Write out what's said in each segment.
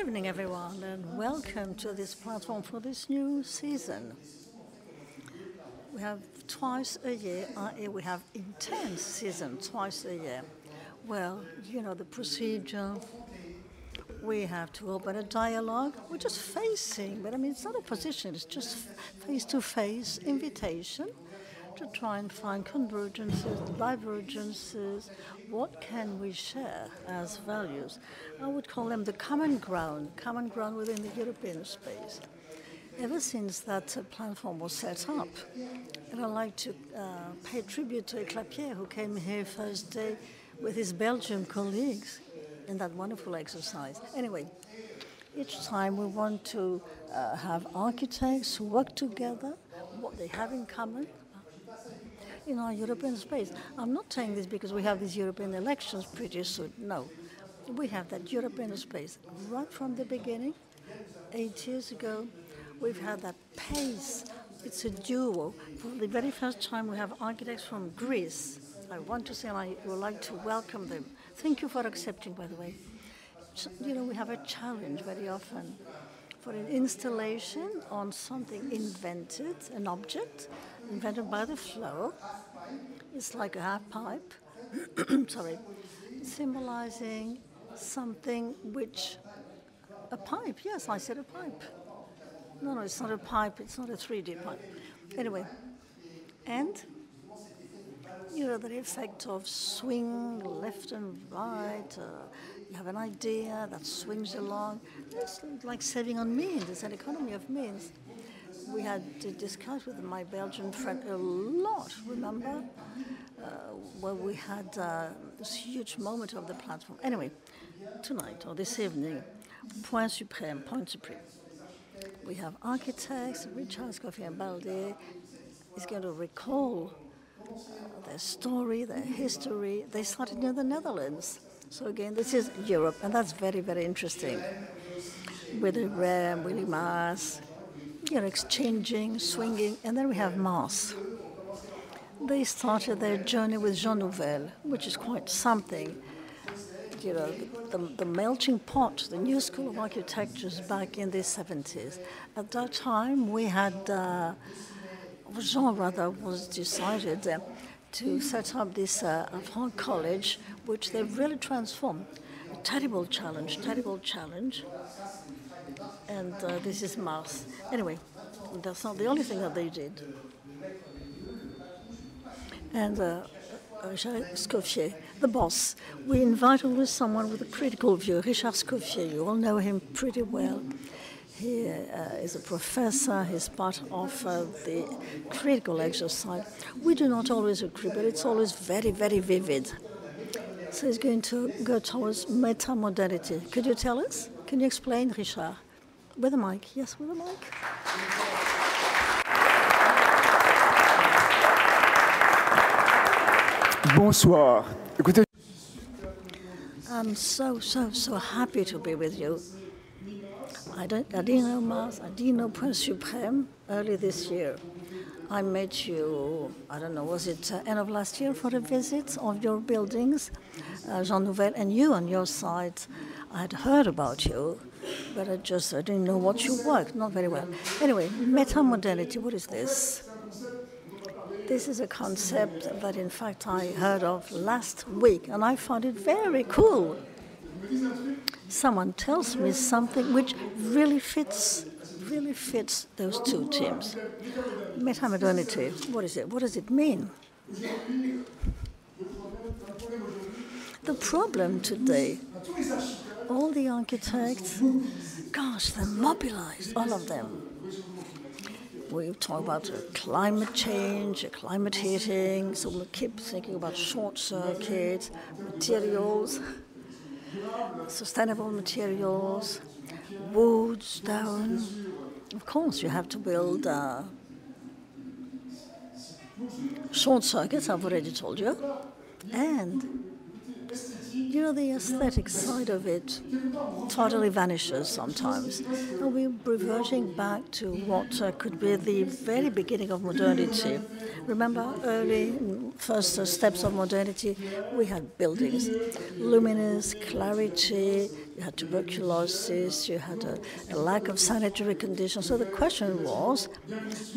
evening, everyone, and welcome to this platform for this new season. We have twice a year, i.e. we have intense season twice a year. Well, you know the procedure. We have to open a dialogue. We're just facing, but I mean, it's not a position, it's just face-to-face invitation to try and find convergences, divergences. What can we share as values? I would call them the common ground within the European space. Ever since that platform was set up, and I'd like to pay tribute to Clapier, who came here first day with his Belgian colleagues in that wonderful exercise. Anyway, each time we want to have architects who work together, what they have in common in our European space. I'm not saying this because we have these European elections pretty soon. No, we have that European space right from the beginning. 8 years ago, we've had that pace. It's a duo. For the very first time, we have architects from Greece. I want to say, and I would like to welcome them. Thank you for accepting, by the way. You know, we have a challenge very often for an installation on something invented, an object invented by the flow. It's like a half pipe, sorry, symbolizing something which, a pipe, yes, I said a pipe. No, it's not a pipe, it's not a 3D pipe. Anyway, and you know, the effect of swing left and right, you have an idea that swings along. It's like saving on means, it's an economy of means. We had to discuss with my Belgian friend a lot, remember? Where we had this huge moment of the platform. Anyway, tonight, or this evening, point supreme. We have architects, Richard Scoffier and Balde is going to recall their story, their history. They started in the Netherlands. So again, this is Europe, and that's very, very interesting. Willy Rem, Willy Maas, you know, exchanging, swinging, and then we have Mars. They started their journey with Jean Nouvel, which is quite something. You know, the melting pot, the new school of architecture back in the 70s. At that time, we had, Jean rather was decided to set up this Athens college, which they've really transformed. A terrible challenge. And this is Mars. Anyway, that's not the only thing that they did. And Richard Scoffier, the boss. We invite always someone with a critical view. Richard Scoffier, you all know him pretty well. He is a professor. He's part of the critical exercise. We do not always agree, but it's always very, very vivid. So he's going to go towards meta-modernity. Could you tell us? Can you explain, Richard? With a mic. Yes, with a mic. Bonsoir. Écoutez, I'm so happy to be with you. I didn't know Mars, I didn't know Prince Supreme early this year. I met you, I don't know, was it end of last year for a visit of your buildings, Jean Nouvel, and you on your side. I had heard about you, but I didn't know what you worked, not very well. Anyway, meta-modernity, what is this? This is a concept that, in fact, I heard of last week, and I found it very cool. Someone tells me something which really fits those two teams. Meta-modernity, what is it? What does it mean? The problem today, all the architects, gosh, they're mobilized, all of them. We talk about climate change, climate heating, so we'll keep thinking about short circuits, materials, sustainable materials, wood, stone. Of course, you have to build short circuits, I've already told you, and you know, the aesthetic side of it totally vanishes sometimes. And we're reverting back to what could be the very beginning of modernity. Remember, early first steps of modernity, we had buildings, luminous, clarity, You had tuberculosis, you had a lack of sanitary conditions. So the question was,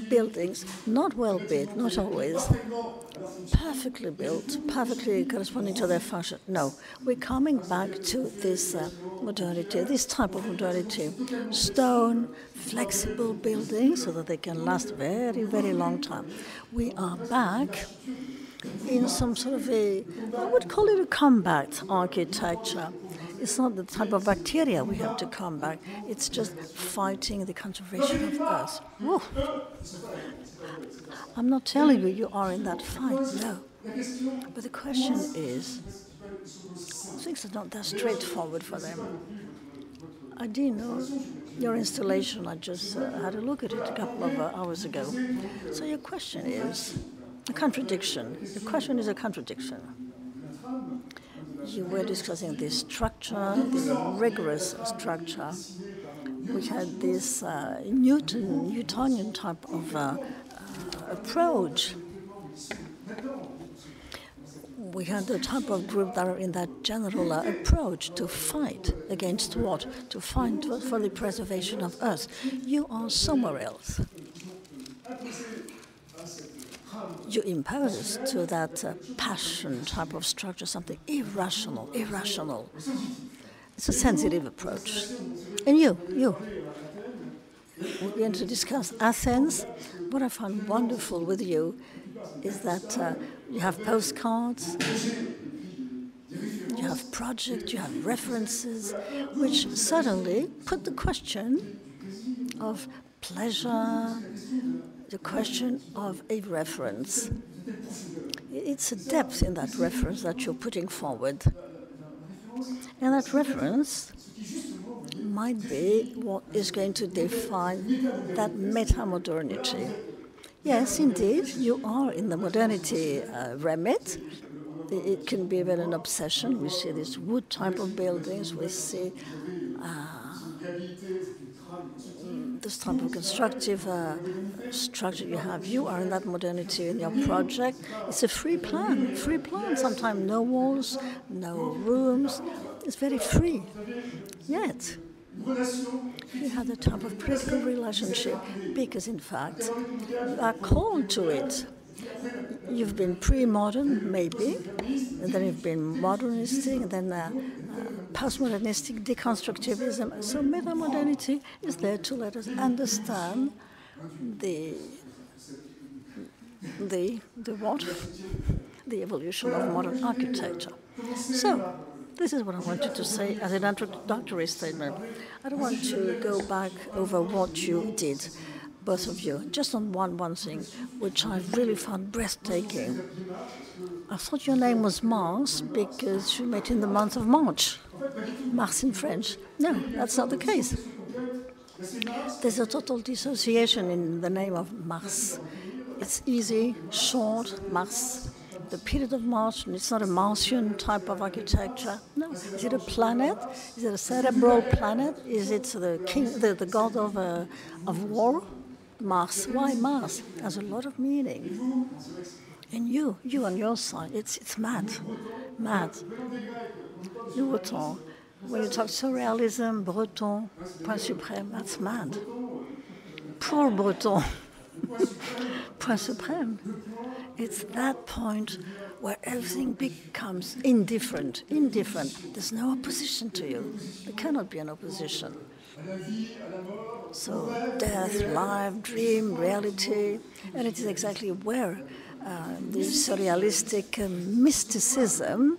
buildings not well built, not always, perfectly built, perfectly corresponding to their function. No, we're coming back to this modernity, this type of modernity. Stone, flexible buildings so that they can last very, very long time. We are back in some sort of I would call it a combat architecture. It's not the type of bacteria we have to combat. It's just fighting the conservation of Earth. Whoa. I'm not telling you you are in that fight, no. But the question is, things are not that straightforward for them. I didn't know your installation. I just had a look at it a couple of hours ago. So your question is a contradiction. Your question is a contradiction. You were discussing this structure, the rigorous structure. We had this Newtonian type of approach. We had the type of group that are in that general approach to fight against what? To fight for the preservation of Earth. You are somewhere else. You impose to that passion type of structure something irrational. It's a sensitive approach. And you, we're going to discuss Athens. What I find wonderful with you is that you have postcards, you have projects, you have references, which suddenly put the question of pleasure, the question of a reference. It's a depth in that reference that you're putting forward. And that reference might be what is going to define that meta-modernity. Yes, indeed, you are in the modernity remit. It can be even an obsession. We see these wood type of buildings. We see this type of constructive structure you have. You are in that modernity in your project. It's a free plan, sometimes no walls, no rooms. It's very free. Yet, you have the type of critical relationship because, in fact, you are called to it. You've been pre-modern, maybe, and then you've been modernistic, and then postmodernistic deconstructivism. So meta-modernity is there to let us understand the evolution of modern architecture. So this is what I wanted to say as an introductory statement. I don't want to go back over what you did, both of you, just on one thing, which I really found breathtaking. I thought your name was Mars because you met in the month of March. Mars in French. No, that's not the case. There's a total dissociation in the name of Mars. It's easy, short, Mars. The period of March, and it's not a Martian type of architecture. No. Is it a planet? Is it a cerebral planet? Is it the god of war? Mars. Why Mars? It has a lot of meaning. And you on your side, it's mad. Breton. When you talk surrealism, Breton, point suprême, that's mad. Poor Breton. Point suprême. It's that point where everything becomes indifferent. There's no opposition to you. There cannot be an opposition. So death, life, dream, reality, and it is exactly where the surrealistic mysticism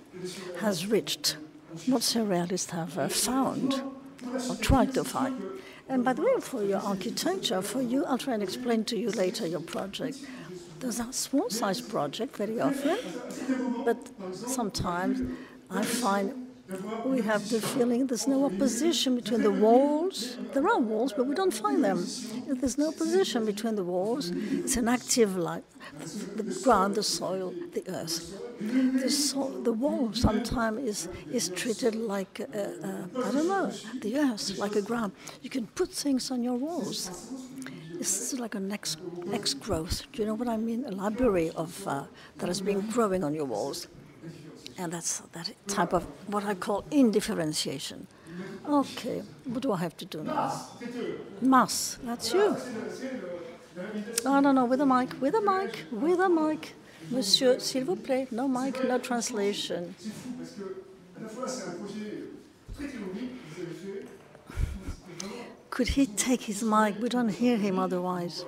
has reached, what surrealists have found or tried to find. And by the way, for your architecture, for you, I'll try and explain to you later your project. There's a small-sized project very often, but sometimes I find we have the feeling there's no opposition between the walls. There are walls, but we don't find them. If there's no opposition between the walls, it's an active life. The ground, the soil, the earth. The wall sometimes is treated like, the earth, like a ground. You can put things on your walls. This is like a next growth. Do you know what I mean? A library of that has been growing on your walls. And that's that type of what I call indifferentiation. Okay, what do I have to do now? Mass, that's you. No, with a mic, with a mic, with a mic. Monsieur, s'il vous plaît, no mic, no translation. Could he take his mic? We don't hear him otherwise.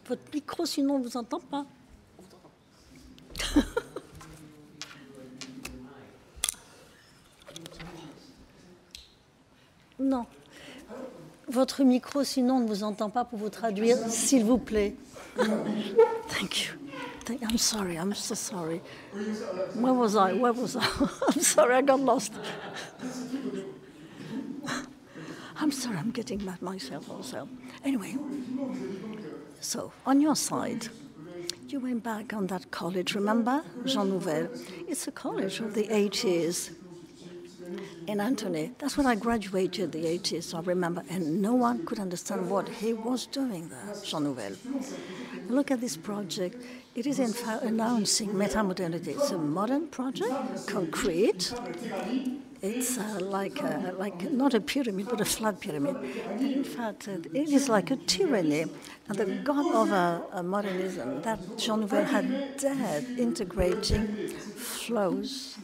Votre micro, sinon on ne vous entend pas. Non. Votre micro, sinon on ne vous entend pas pour vous traduire, s'il vous plaît. Thank you. I'm sorry, I'm so sorry. Where was I? I'm sorry, I got lost. I'm sorry, I'm getting mad myself also. Anyway, so on your side, you went back on that college, remember? Jean Nouvel. It's a college of the 80s in Antony. That's when I graduated, the 80s, so I remember. And no one could understand what he was doing there, Jean Nouvel. Look at this project. It is in fact announcing metamodernity. It's a modern project, concrete. It's like not a pyramid, but a flat pyramid. And in fact, it is like a tyranny. And the god of modernism that Jean Nouvel had dared integrating flows,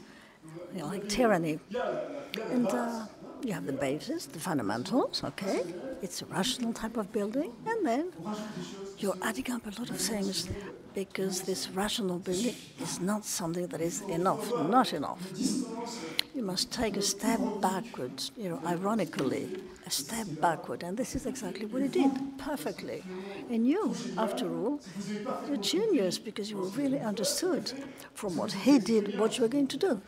like tyranny. And you have the basis, the fundamentals, okay? It's a rational type of building. And then you're adding up a lot of things because this rational building is not something that is enough, not enough. You must take a step backwards, ironically, a step backward. And this is exactly what he did, perfectly. And you, after all, you're a genius because you really understood from what he did what you were going to do.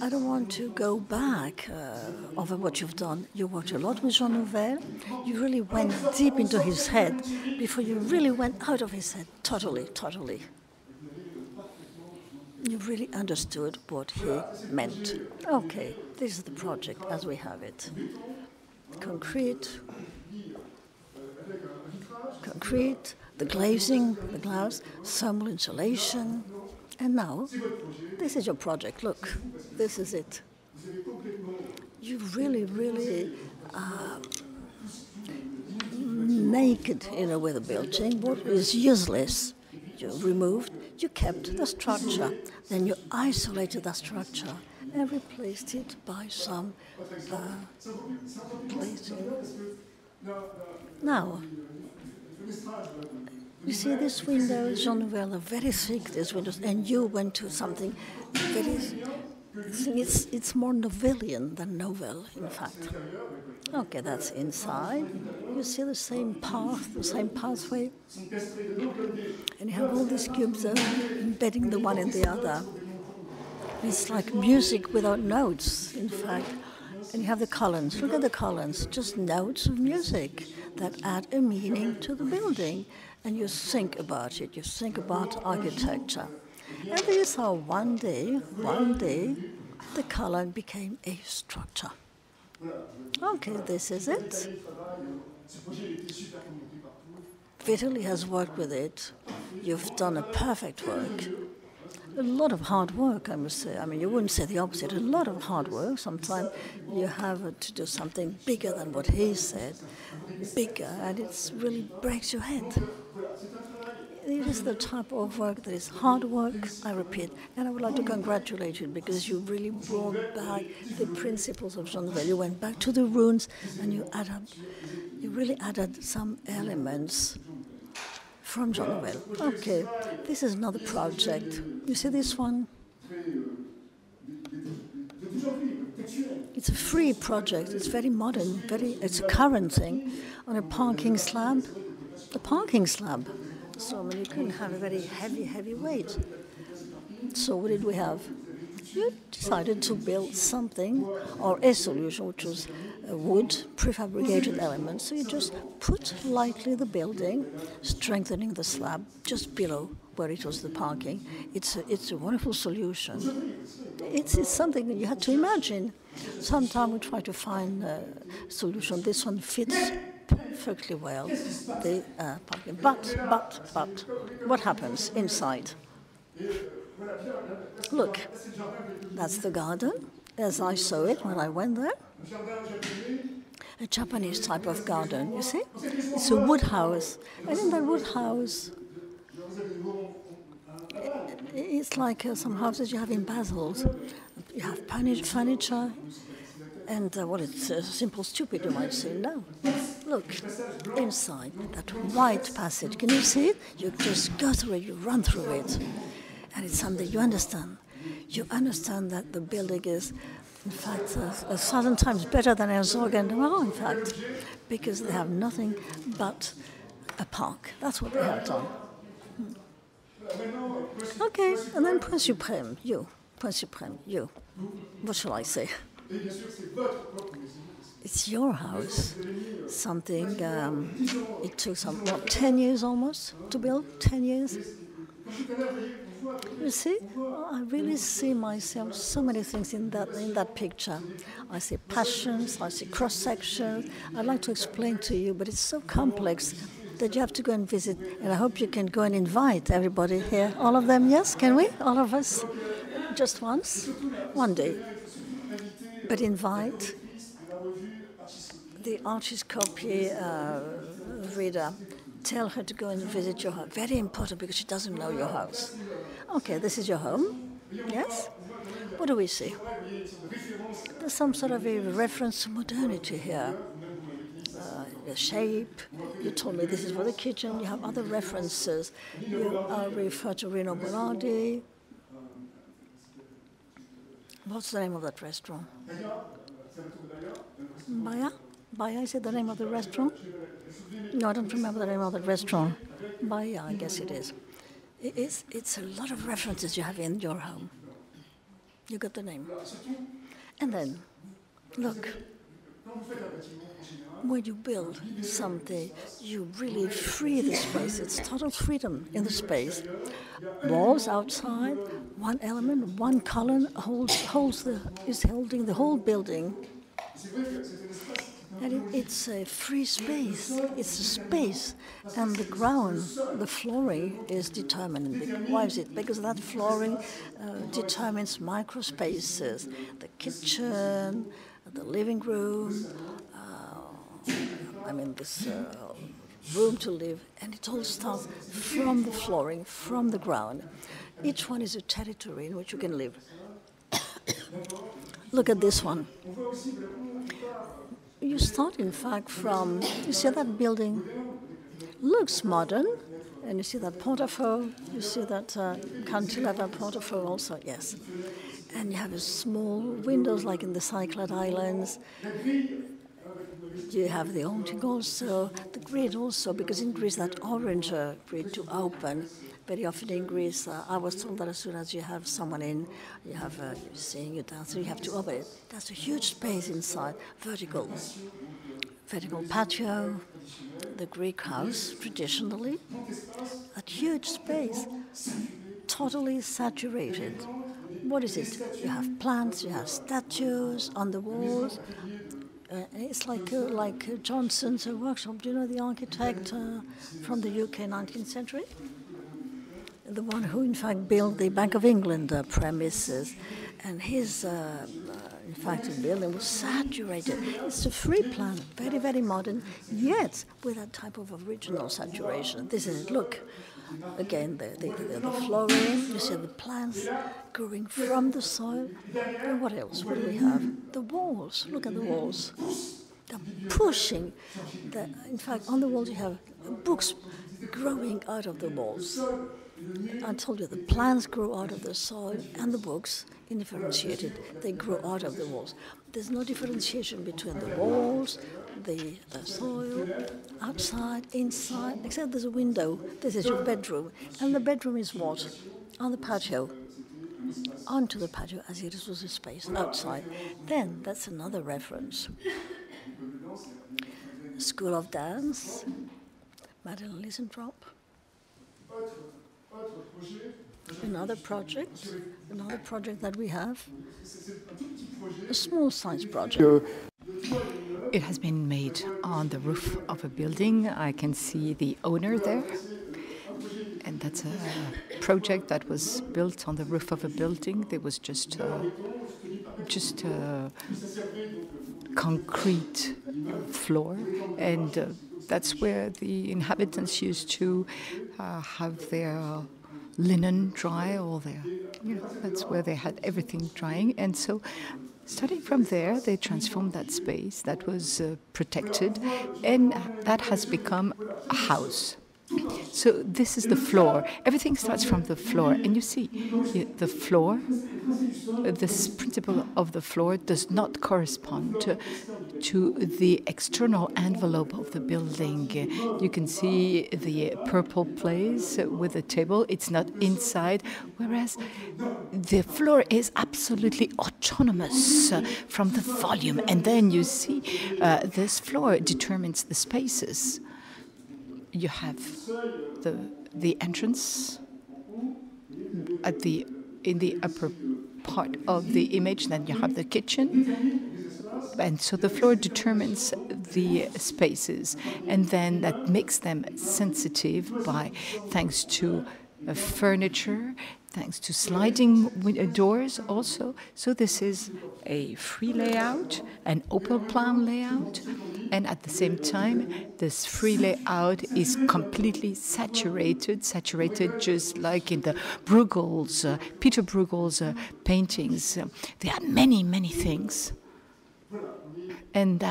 I don't want to go back over what you've done. You worked a lot with Jean Nouvel. You really went deep into his head before you really went out of his head, totally. You really understood what he meant. Okay, this is the project as we have it. Concrete, the glazing, the glass, thermal insulation. And now, this is your project. Look, this is it. You really naked with the building. What is useless, you removed. You kept the structure. Then you isolated the structure and replaced it by some glazing. Now, you see these windows, Jean Nouvel, are very thick, these windows, and you went to something very, it's more Nouvelian than Nouvel, in fact. Okay, that's inside. You see the same path, the same pathway. And you have all these cubes embedding the one in the other. It's like music without notes, in fact. And you have the columns. Look at the columns, just notes of music that add a meaning to the building. And you think about it, you think about architecture. And this is how one day, the column became a structure. Okay, this is it. Vitaly has worked with it. You've done a perfect work. A lot of hard work, I must say. I mean, you wouldn't say the opposite. A lot of hard work. Sometimes you have to do something bigger than what he said. Bigger, and it really breaks your head. It is the type of work that is hard work, I repeat. And I would like to congratulate you because you really brought back the principles of Jean Nouvel. You went back to the ruins and you really added some elements from Jean Nouvel. Okay, this is another project. You see this one? It's a free project. It's very modern. It's a current thing on a parking slab. A parking slab. So I mean, you couldn't have a very heavy weight. So what did we have? You decided to build something or a solution, which was a wood prefabricated element. So you just put lightly the building, strengthening the slab just below where it was the parking. It's a wonderful solution. It's something that you had to imagine. Sometimes we try to find a solution. This one fits perfectly well the parking. But, what happens inside? Look, that's the garden, as I saw it when I went there. A Japanese type of garden, you see? It's a wood house. And in that wood house, it's like some houses you have in Basel. You have furniture, and it's simple stupid, you might say. No. Look, inside, that white passage. Can you see it? You just go through it, you run through it. And it's something you understand. You understand that the building is, in fact, 1,000 times better than Herzog and Renard, in fact, because they have nothing but a park. That's what they have done. Okay, and then Point Suprême, you. What shall I say? It's your house. Something, it took 10 years almost to build, 10 years. You see, I really see myself, so many things in that picture. I see passions, I see cross-sections. I'd like to explain to you, but it's so complex that you have to go and visit. And I hope you can go and invite everybody here. All of them, yes? Can we? All of us? Just once? One day. But invite the artist-copy reader. Tell her to go and visit your house. Very important, because she doesn't know your house. Okay, this is your home. Yes? What do we see? There's some sort of a reference to modernity here. The shape. You told me this is for the kitchen. You have other references. You refer to Reno Bonardi. What's the name of that restaurant? Baya? Baya, is it the name of the restaurant? No, I don't remember the name of the restaurant. Baya, I guess it is. It's a lot of references you have in your home. You got the name. And then, look, when you build something, you really free the space. It's total freedom in the space. Walls outside, one element, one column is holding the whole building. And it's a free space. It's a space. And the ground, the flooring is determined. Why is it? Because that flooring determines microspaces. The kitchen, the living room, this room to live. And it all starts from the flooring, from the ground. Each one is a territory in which you can live. Look at this one. You start, in fact, from, you see that building looks modern, and you see that portafeu, you see that cantilever portafeu also, yes. And you have a small windows like in the Cyclade Islands. You have the haunting also, the grid also, because in Greece that orange grid to open. Very often in Greece, I was told that as soon as you have someone in, you have seeing you dancing, you have to open it. That's a huge space inside, vertical patio, the Greek house, traditionally, that huge space, totally saturated. What is it? You have plants, you have statues on the walls. It's like Johnson's workshop. Do you know the architect from the UK 19th century? The one who, in fact, built the Bank of England premises. And his, in fact, building was saturated. It's a free plan, very, very modern, yet with that type of original saturation. This is it. Look, again, the flooring, you see the plants growing from the soil. And what else? What do we have? The walls. Look at the walls. They're pushing. In fact, on the walls you have books growing out of the walls. I told you the plants grow out of the soil and the books, indifferentiated, they grow out of the walls. There's no differentiation between the walls, the soil, outside, inside, except there's a window. This is your bedroom. And the bedroom is what? On the patio. Onto the patio, as it was a space outside. Then that's another reference. School of Dance, Madeleine Lysentrop. Another project that we have, a small size project. It has been made on the roof of a building. I can see the owner there. And that's a project that was built on the roof of a building. There was just a concrete floor. And that's where the inhabitants used to have their linen dry, or that's where they had everything drying. And so starting from there, they transformed that space that was protected, and that has become a house. So this is the floor. Everything starts from the floor. And you see, the floor, this principle of the floor does not correspond to the external envelope of the building. You can see the purple place with the table. It's not inside, whereas the floor is absolutely autonomous from the volume. And then you see this floor determines the spaces. You have the entrance in the upper part of the image. Then you have the kitchen, and so the floor determines the spaces, and then that makes them sensitive thanks to furniture, thanks to sliding doors also. So this is a free layout, an open plan layout, and at the same time, this free layout is completely saturated just like in the Bruegel's, Peter Bruegel's paintings. There are many, many things. And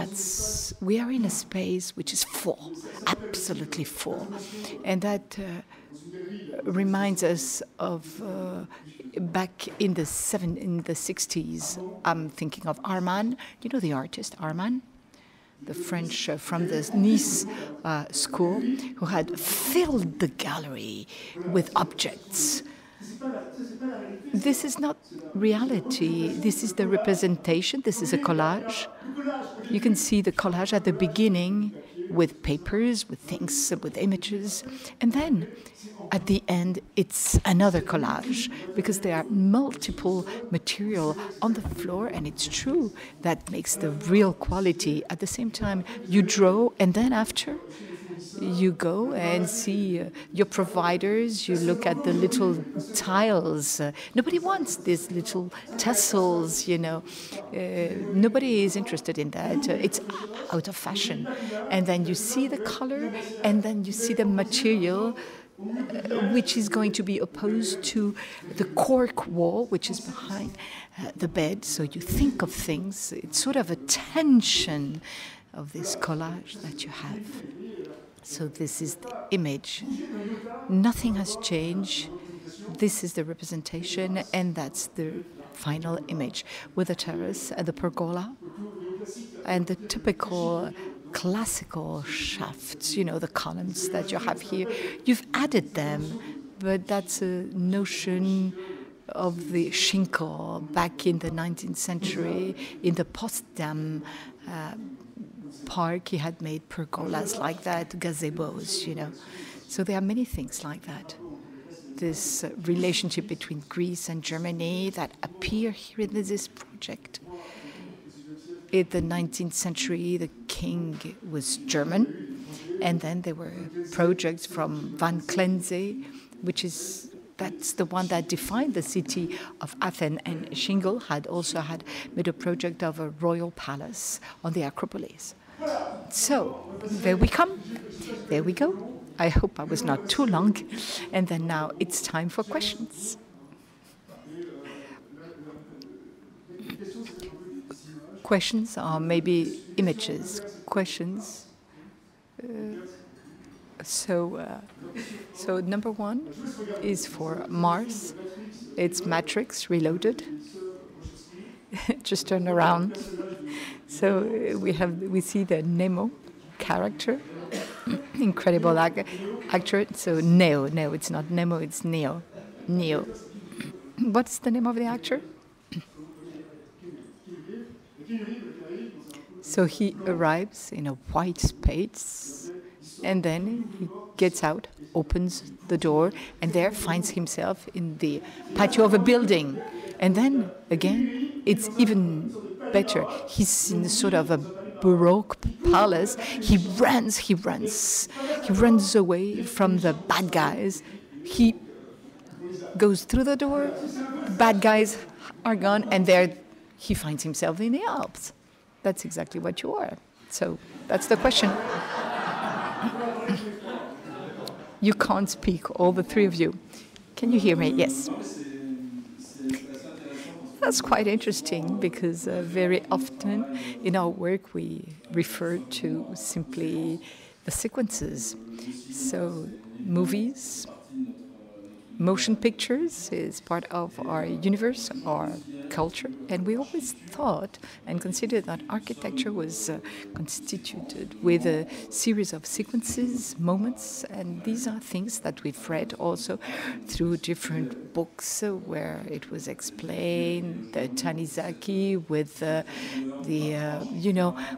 we are in a space which is full, absolutely full. And that reminds us of back in the 60s. I'm thinking of Arman. You know the artist Arman, the French from the Nice school, who had filled the gallery with objects. This is not reality. This is the representation. This is a collage. You can see the collage at the beginning with papers, with things, with images. And then at the end, it's another collage, because there are multiple material on the floor, and it's true that makes the real quality. At the same time, you draw, and then after, you go and see your providers. You look at the little tiles. Nobody wants these little tassels, you know. Nobody is interested in that. It's out of fashion. And then you see the color, and then you see the material, which is going to be opposed to the cork wall, which is behind the bed. So you think of things. It's sort of a tension of this collage that you have. So this is the image. Nothing has changed. This is the representation, and that's the final image, with the terrace and the pergola and the typical classical shafts, you know, the columns that you have here. You've added them, but that's a notion of the Schinkel back in the 19th century. In the Potsdam park, he had made pergolas like that, gazebos, you know. So there are many things like that. This relationship between Greece and Germany that appear here in this project. In the 19th century, the king was German, and then there were projects from Van Clenze, that's the one that defined the city of Athens, and Schinkel had made a project of a royal palace on the Acropolis. So there we come. There we go. I hope I was not too long. And then now it's time for questions. Questions or maybe images. Questions. So number one is for Mars. It's Matrix Reloaded. Just turn around. So we see the Nemo character, incredible actor. So Neo, it's not Nemo, it's Neo. What's the name of the actor? So he arrives in a white space, and then he gets out, opens the door, and there finds himself in the patio of a building. And then, again, it's even better. He's in sort of a Baroque palace, he runs away from the bad guys. He goes through the door, bad guys are gone, and there he finds himself in the Alps. That's exactly what you are. So that's the question. You can't speak, all the three of you. Can you hear me? Yes. That's quite interesting because very often in our work we refer to simply the sequences. So movies, motion pictures is part of our universe, our culture, and we always thought and considered that architecture was constituted with a series of sequences, moments, and these are things that we've read also through different books where it was explained, the Tanizaki with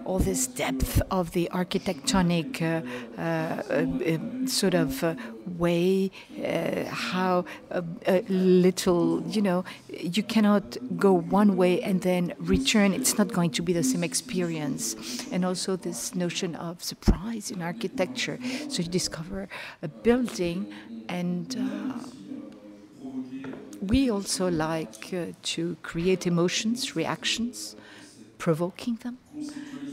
all this depth of the architectonic sort of way, how little, you cannot go one way and then return. It's not going to be the same experience. And also this notion of surprise in architecture. So you discover a building, and we also like to create emotions, reactions, provoking them.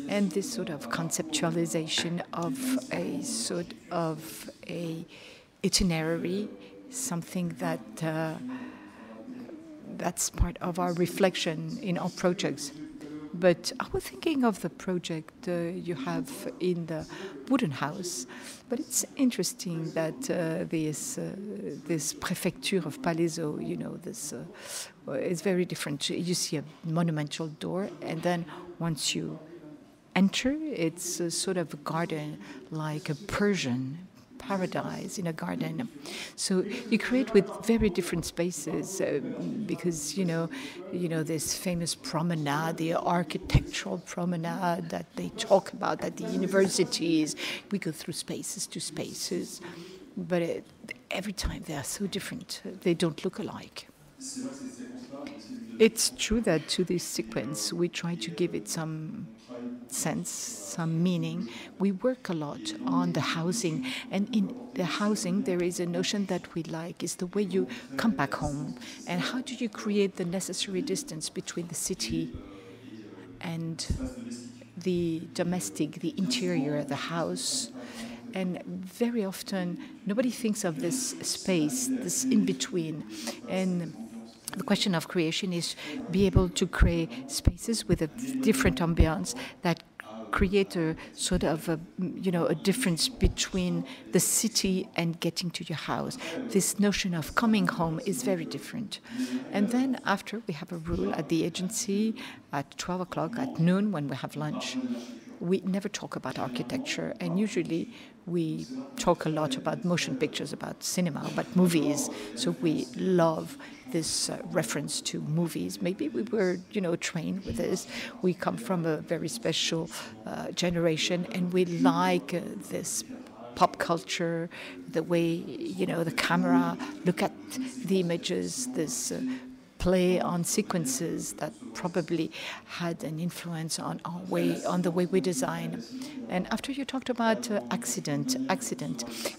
And this sort of conceptualization of a sort of a itinerary, something that that's part of our reflection in our projects. But I was thinking of the project you have in the wooden house. But it's interesting that this prefecture of Palaiseau, this is very different. You see a monumental door, and then once you enter, it's a sort of a garden, like a Persian paradise in a garden. So you create with very different spaces because this famous promenade, the architectural promenade that they talk about at the universities. We go through spaces to spaces, but every time they are so different. They don't look alike. It's true that to this sequence we try to give it some sense, some meaning. We work a lot on the housing, and in the housing there is a notion that we like, is the way you come back home, and how do you create the necessary distance between the city and the domestic, the interior, the house. And very often nobody thinks of this space, this in-between. And the question of creation is be able to create spaces with a different ambiance that create a sort of a difference between the city and getting to your house. This notion of coming home is very different. And then after, we have a rule at the agency at 12 o'clock, at noon when we have lunch. We never talk about architecture, and usually we talk a lot about motion pictures, about cinema, about movies. So we love this reference to movies. Maybe we were, trained with this. We come from a very special generation, and we like this pop culture, the way, the camera, look at the images, this play on sequences that probably had an influence on the way we design. And after you talked about accident,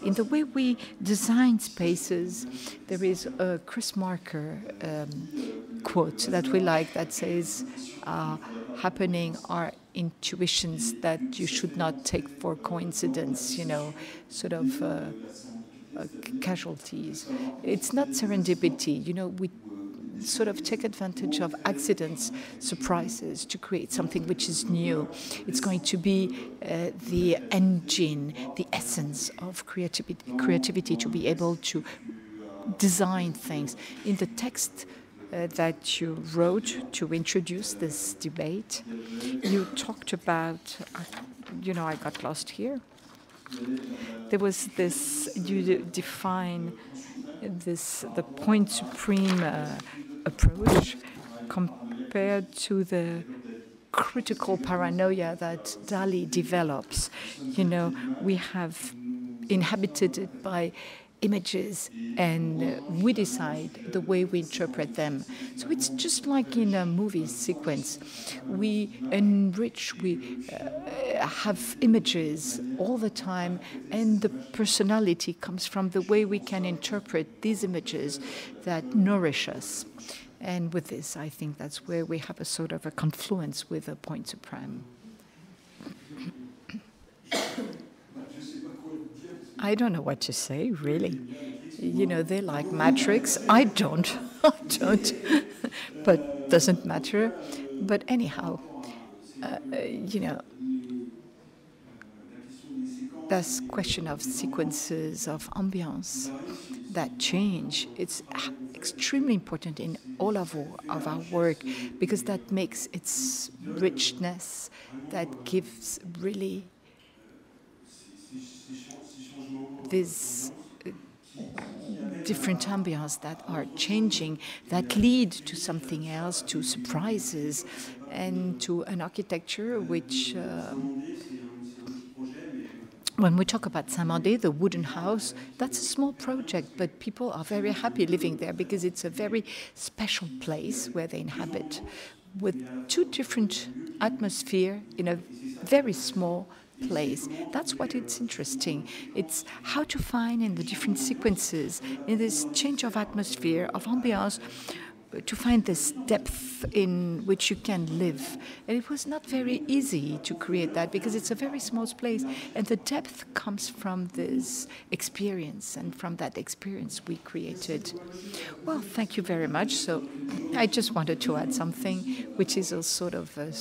in the way we design spaces, there is a Chris Marker quote that we like that says, happening are intuitions that you should not take for coincidence, sort of casualties. It's not serendipity, we sort of take advantage of accidents, surprises, to create something which is new. It's going to be the engine, the essence of creativity to be able to design things. In the text that you wrote to introduce this debate, you talked about, I got lost here. There was this, you define this, the point supreme approach compared to the critical paranoia that Dali develops. We have inhabited it by images, and we decide the way we interpret them. So it's just like in a movie sequence. We enrich, we have images all the time, and the personality comes from the way we can interpret these images that nourish us. And with this, I think that's where we have a sort of a confluence with a point supreme. I don't know what to say, really. You know, they like Matrix. I don't. I don't. But doesn't matter. But anyhow, you know, this question of sequences, of ambience, that change, it's extremely important in all of our work, because that makes its richness, that gives really these different ambiences that are changing, that lead to something else, to surprises, and to an architecture which, when we talk about Saint-Mandé, the wooden house, that's a small project, but people are very happy living there because it's a very special place where they inhabit, with two different atmospheres in a very small place. That's what it's interesting. It's how to find in the different sequences, in this change of atmosphere, of ambiance, to find this depth in which you can live. And it was not very easy to create that because it's a very small place, and the depth comes from this experience, and from that experience we created. Well, thank you very much. So I just wanted to add something, which is a sort of a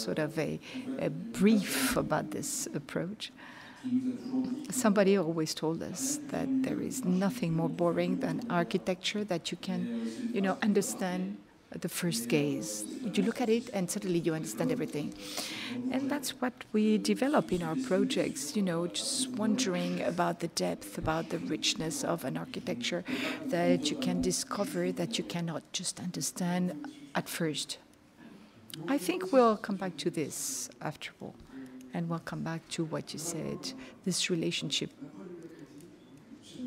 brief about this approach. Somebody always told us that there is nothing more boring than architecture that you can, you know, understand at the first gaze. You look at it and suddenly you understand everything. And that's what we develop in our projects, you know, just wondering about the depth, about the richness of an architecture that you can discover, that you cannot just understand at first. I think we'll come back to this after all. And we'll come back to what you said, this relationship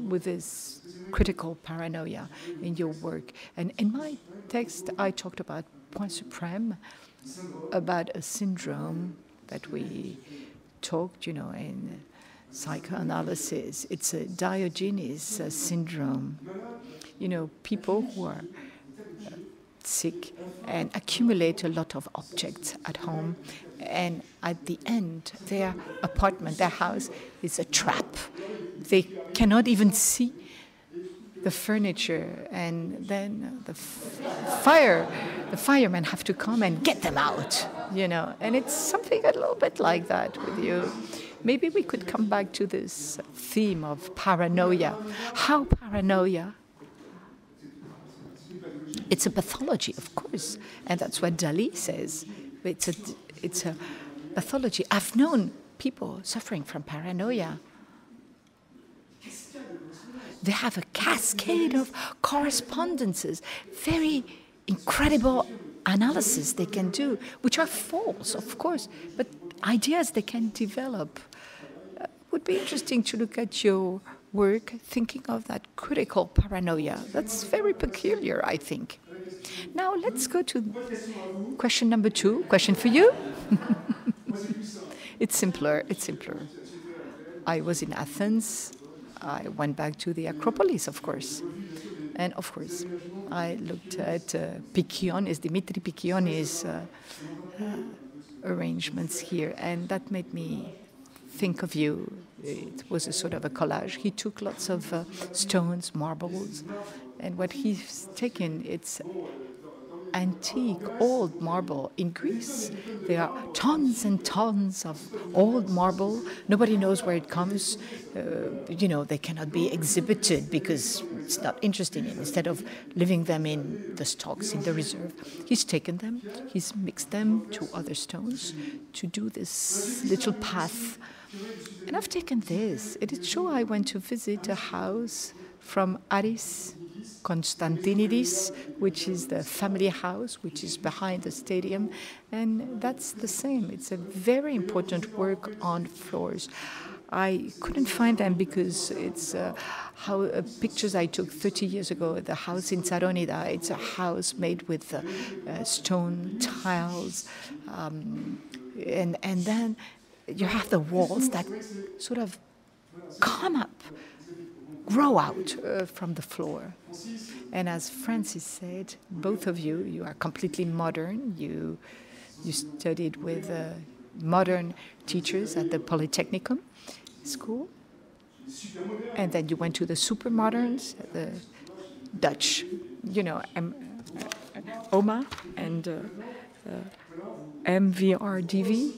with this critical paranoia in your work. And in my text, I talked about point supreme, about a syndrome that we talked, you know, in psychoanalysis. It's a Diogenes syndrome. You know, people who are sick and accumulate a lot of objects at home, and at the end, their apartment, their house, is a trap. They cannot even see the furniture, and then the firemen have to come and get them out, you know. And it's something a little bit like that with you. Maybe we could come back to this theme of paranoia. How paranoia? It's a pathology, of course, and that's what Dali says. It's a pathology. I've known people suffering from paranoia. They have a cascade of correspondences, very incredible analysis they can do, which are false, of course, but ideas they can develop. It would be interesting to look at your work thinking of that critical paranoia. That's very peculiar, I think. Now let's go to question number 2. Question for you. It's simpler. I was in Athens. I went back to the Acropolis, of course. And of course, I looked at Dimitri Pikioni's arrangements here, and that made me think of you. It was a sort of a collage. He took lots of stones, marbles, and what he's taken, it's antique, old marble in Greece. There are tons and tons of old marble. Nobody knows where it comes. You know, they cannot be exhibited because it's not interesting. Instead of leaving them in the stocks, in the reserve, he's taken them, he's mixed them to other stones to do this little path. And I've taken this. It is true I went to visit a house from Aris Konstantinos, which is the family house, which is behind the stadium, and that's the same. It's a very important work on floors. I couldn't find them because it's pictures I took 30 years ago. The house in Saronida, it's a house made with stone tiles, and then you have the walls that sort of come up, grow out from the floor. And as Francis said, both of you are completely modern. You studied with modern teachers at the Polytechnicum school, and then you went to the super moderns, the Dutch, OMA and MVRDV,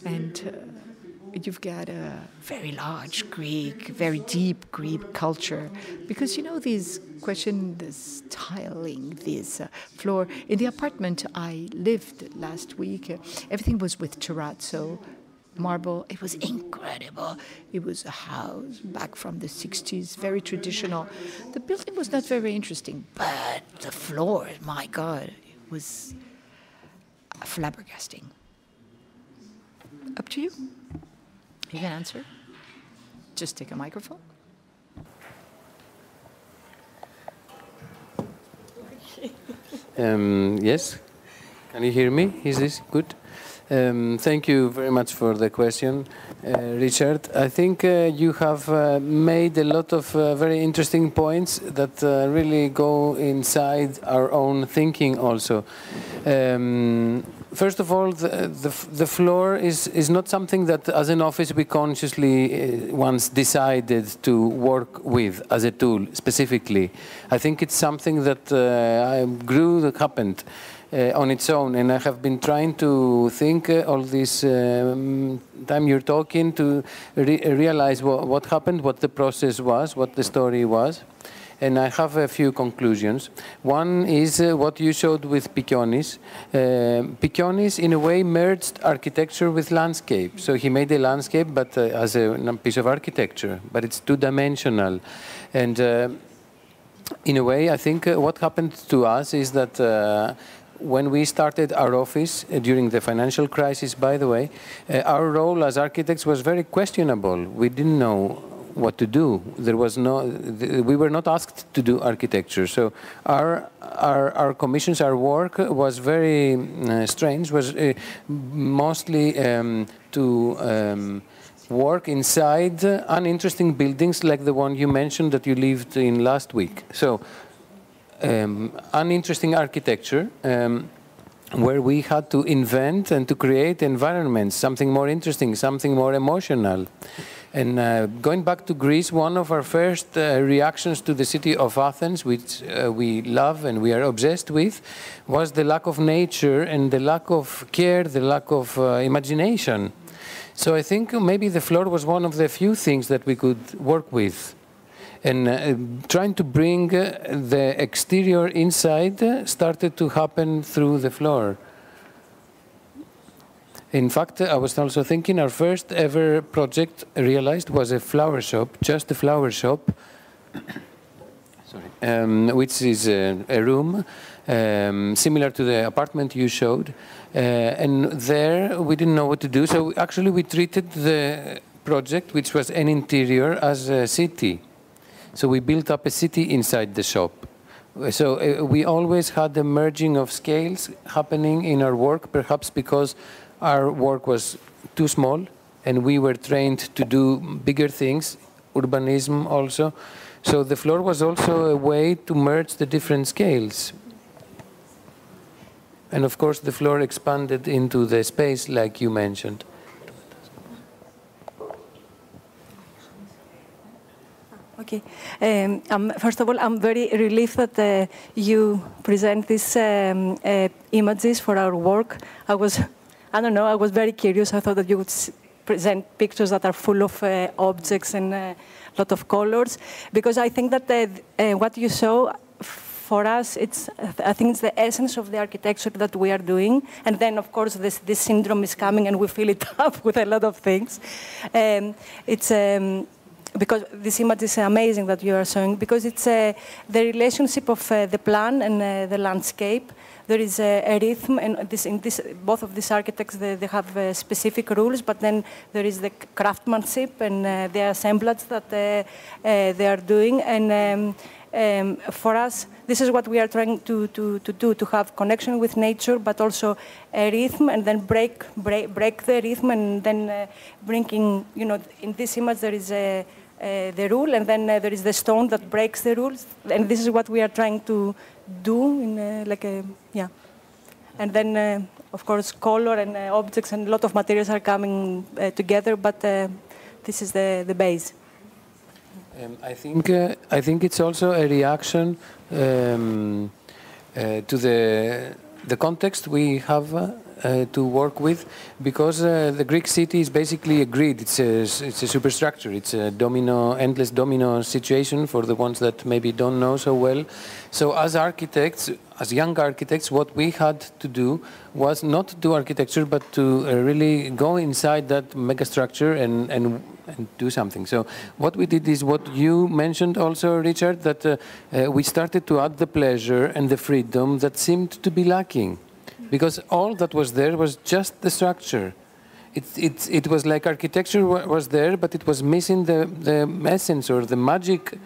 and you've got a very large Greek, very deep Greek culture, because this question, this tiling, this floor. In the apartment I lived last week, everything was with terrazzo, marble. It was incredible. It was a house back from the 60s, very traditional. The building was not very interesting, but the floor, my God, it was flabbergasting. Up to you. You can answer. Just take a microphone. Yes? Can you hear me? Is this good? Thank you very much for the question, Richard. I think you have made a lot of very interesting points that really go inside our own thinking also. First of all, the floor is not something that as an office we consciously once decided to work with as a tool specifically. I think it's something that that happened on its own, and I have been trying to think all this time you're talking to realize what happened, what the process was, what the story was. And I have a few conclusions. One is what you showed with Pikionis. Pikionis, in a way, merged architecture with landscape. So he made a landscape, but as a piece of architecture, but it's two-dimensional. And in a way, I think what happened to us is that when we started our office during the financial crisis, by the way, our role as architects was very questionable. We didn't know what to do. There was we were not asked to do architecture. So our commissions, our work was very strange, was mostly to work inside uninteresting buildings like the one you mentioned that you lived in last week. So uninteresting architecture where we had to invent and to create environments, something more interesting, something more emotional. And going back to Greece, one of our first reactions to the city of Athens, which we love and we are obsessed with, was the lack of nature and the lack of care, the lack of imagination. So I think maybe the floor was one of the few things that we could work with. And trying to bring the exterior inside started to happen through the floor. In fact, I was also thinking our first ever project realized was a flower shop, just a flower shop, sorry, which is a room similar to the apartment you showed. And there we didn't know what to do, so actually we treated the project, which was an interior, as a city. So we built up a city inside the shop. So we always had the merging of scales happening in our work, perhaps because our work was too small and we were trained to do bigger things, urbanism also. So the floor was also a way to merge the different scales. And of course the floor expanded into the space like you mentioned. Okay. First of all, I'm very relieved that you present these images for our work. I was very curious. I thought that you would present pictures that are full of objects and a lot of colors, because I think that what you show, for us, I think it's the essence of the architecture that we are doing. And then, of course, this syndrome is coming and we fill it up with a lot of things. because this image is amazing that you are showing, because it's the relationship of the plan and the landscape. There is a rhythm, and both of these architects, they have specific rules, but then there is the craftsmanship and the assemblage that they are doing. And for us, this is what we are trying to do, to have connection with nature, but also a rhythm, and then break the rhythm, and then bringing, in this image there is the rule, and then there is the stone that breaks the rules, and this is what we are trying to do in and then of course color and objects and a lot of materials are coming together, but this is the base. I think it's also a reaction to the context we have to work with, because the Greek city is basically a grid. It's a superstructure. It's a endless domino situation for the ones that maybe don't know so well. So as architects, as young architects, what we had to do was not to do architecture, but to really go inside that megastructure and do something. So what we did is what you mentioned also, Richard, that we started to add the pleasure and the freedom that seemed to be lacking. Because all that was there was just the structure. It was like architecture was there, but it was missing the essence or the magic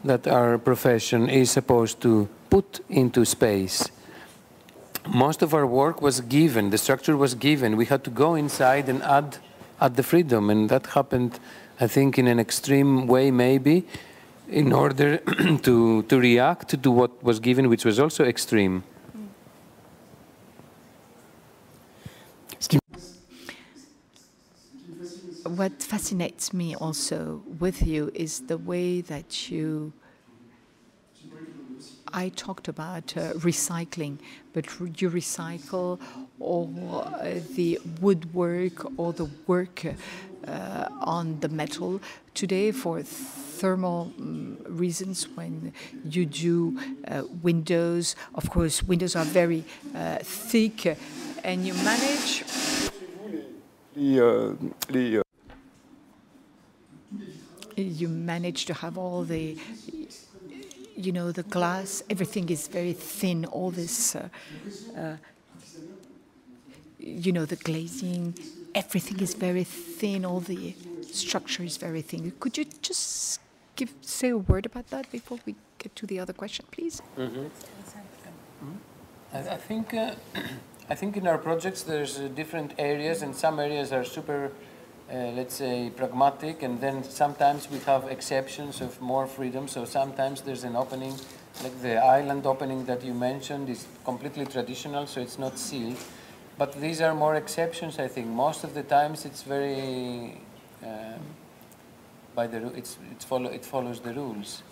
that our profession is supposed to put into space. Most of our work was given, the structure was given. We had to go inside and add the freedom, and that happened, I think, in an extreme way maybe, in order to react to what was given, which was also extreme. What fascinates me also with you is the way that I talked about recycling, but you recycle all the woodwork or the work on the metal. Today, for thermal reasons, when you do windows, of course, windows are very thick, and you manage... You manage to have all the, the glass, everything is very thin, all this, the glazing, everything is very thin, all the structure is very thin. Could you just say a word about that before we get to the other question, please? Mm-hmm. I think in our projects there's different areas, and some areas are super, let's say, pragmatic, and then sometimes we have exceptions of more freedom. So sometimes there's an opening, like the island opening that you mentioned is completely traditional, so it's not sealed. But these are more exceptions, I think. Most of the times it's very, it follows the rules.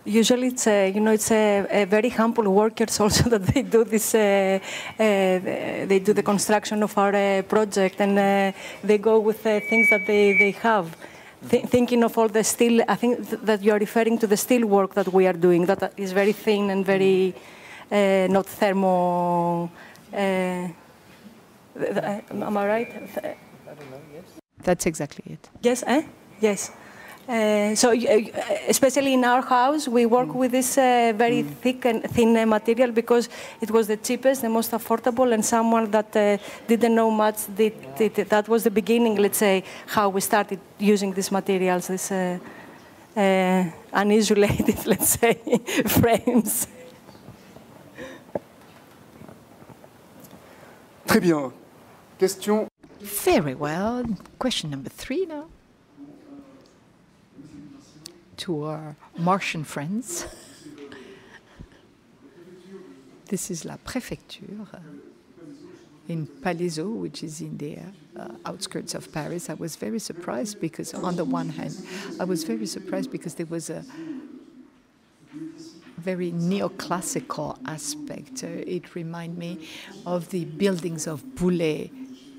Usually, it's a very humble workers also that they do this. They do the construction of our project, and they go with things that they have. Thinking of all the steel, I think that you are referring to the steel work that we are doing. That is very thin and very not thermo. Am I right? I don't know. Yes. That's exactly it. Yes. Yes. So, especially in our house, we work with this very thick and thin material because it was the cheapest, the most affordable, and someone that didn't know much. That was the beginning, let's say, how we started using these materials, these uninsulated, let's say, frames. Très bien. Question. Very well. Question number 3 now. To our Martian friends. This is La Préfecture in Palaiseau, which is in the outskirts of Paris. I was very surprised because, on the one hand, there was a very neoclassical aspect. It reminded me of the buildings of Boulay.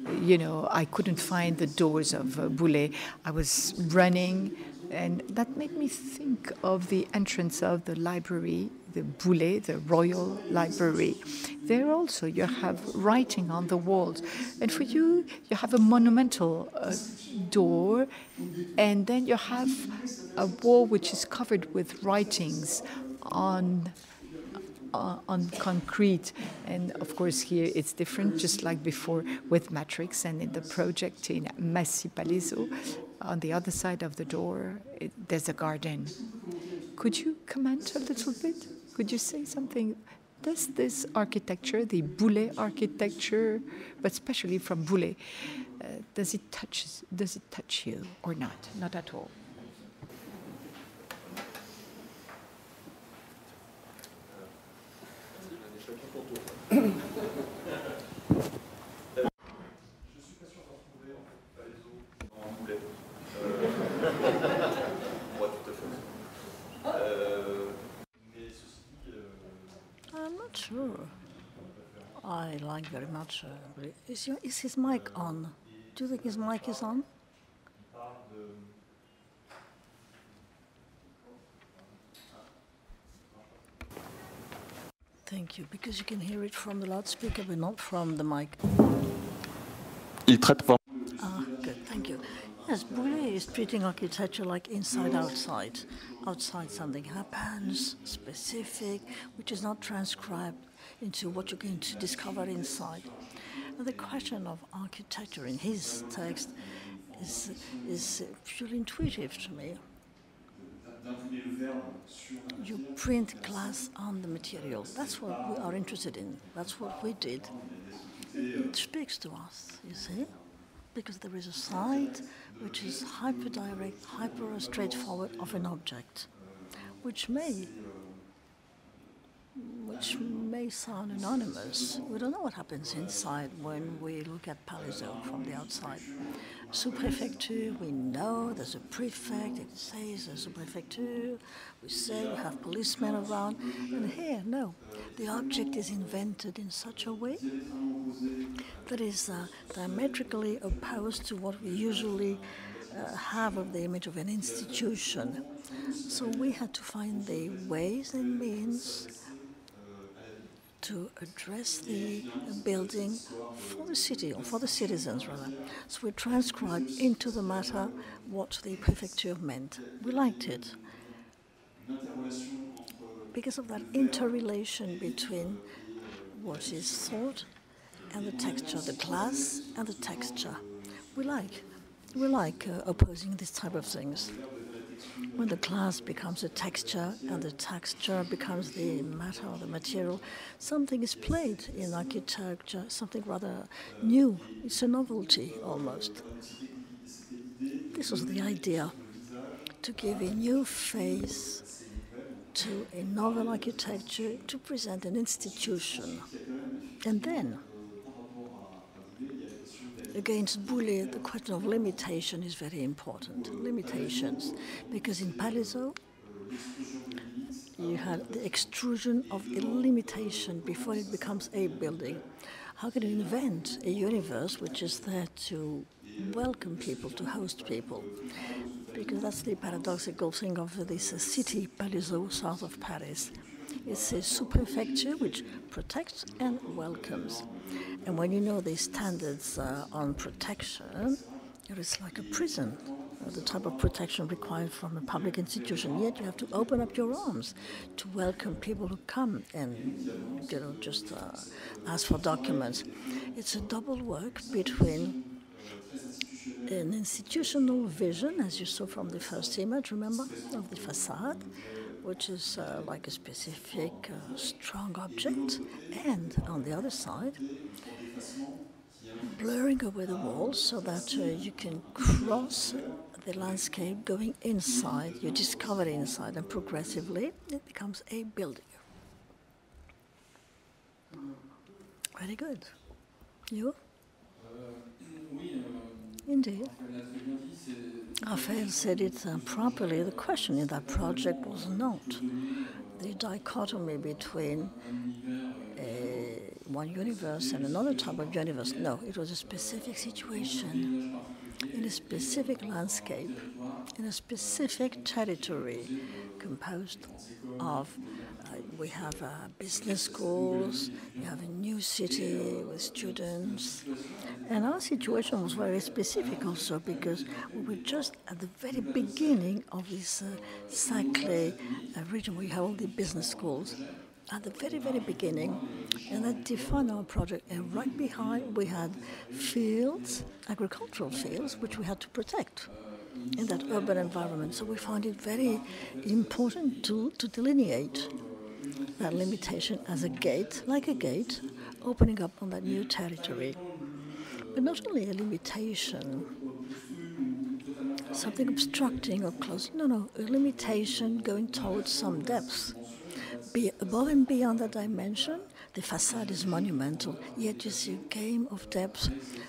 I couldn't find the doors of Boulay. I was running, and that made me think of the entrance of the library, the Boulet, the Royal Library. There also you have writing on the walls. And for you, you have a monumental door, and then you have a wall which is covered with writings on concrete. And of course here it's different, just like before with Matrix and in the project in Massy Palaiso. On the other side of the door, there's a garden. Could you comment a little bit? Could you say something? Does this architecture, the Boulet architecture, but especially from Boulet, does it touch you or not? Not at all. I'm not sure. I like very much. Is his mic on? Do you think his mic is on? Thank you, because you can hear it from the loudspeaker, but not from the mic. Good, thank you. Yes, Boulet is treating architecture like inside, outside. Outside something happens, specific, which is not transcribed into what you're going to discover inside. And the question of architecture in his text is purely intuitive to me. You print glass on the material. That's what we are interested in. That's what we did. It speaks to us, you see, because there is a side which is hyper-direct, hyper-straightforward of an object, which may sound anonymous. We don't know what happens inside when we look at Palaiso from the outside. Sous-prefecture, we know there's a prefect, it says there's a prefecture, we say we have policemen around, and here, no. The object is invented in such a way that is diametrically opposed to what we usually have of the image of an institution. So we had to find the ways and means to address the building for the city, or for the citizens rather. So we transcribed into the matter what the prefecture meant. We liked it because of that interrelation between what is thought and the texture, the glass and the texture. We like opposing these type of things. When the glass becomes a texture and the texture becomes the matter or the material, something is played in architecture, something rather new. It's a novelty almost. This was the idea, to give a new face to a novel architecture, to present an institution. And then, against Boulet, the question of limitation is very important. Limitations, because in Palaiso, you had the extrusion of a limitation before it becomes a building. How can you invent a universe which is there to welcome people, to host people? Because that's the paradoxical thing of this city, Palaiso, south of Paris. It's a sous-prefecture which protects and welcomes. And when you know the standards on protection, it is like a prison, the type of protection required from a public institution. Yet you have to open up your arms to welcome people who come and, just ask for documents. It's a double work between an institutional vision, as you saw from the first image, remember, of the facade, which is like a specific, strong object, and on the other side, blurring away the walls so that you can cross the landscape going inside. You discover it inside, and progressively it becomes a building. Very good. You? Indeed. Raphaël said it properly. The question in that project was not the dichotomy between one universe and another type of universe. No, it was a specific situation, in a specific landscape, in a specific territory, composed of we have business schools, you have a new city with students. And our situation was very specific also because we were just at the very beginning of this Saclay region where you have all the business schools. At the very, very beginning, and that defined our project. And right behind, we had fields, agricultural fields, which we had to protect in that urban environment. So we found it very important to delineate that limitation as a gate, like a gate, opening up on that new territory. But not only a limitation, something obstructing or closing, no, a limitation going towards some depth. Above and beyond that dimension, the facade is monumental, yet you see a game of depth,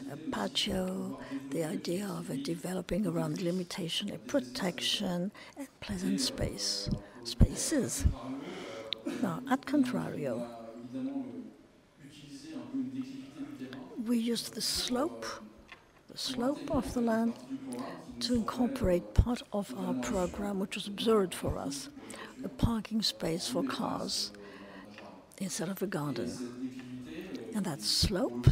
a patio, the idea of developing around the limitation, a protection, and pleasant spaces. Now, at contrario, we used the slope of the land to incorporate part of our program, which was absurd for us. A parking space for cars instead of a garden. And that slope,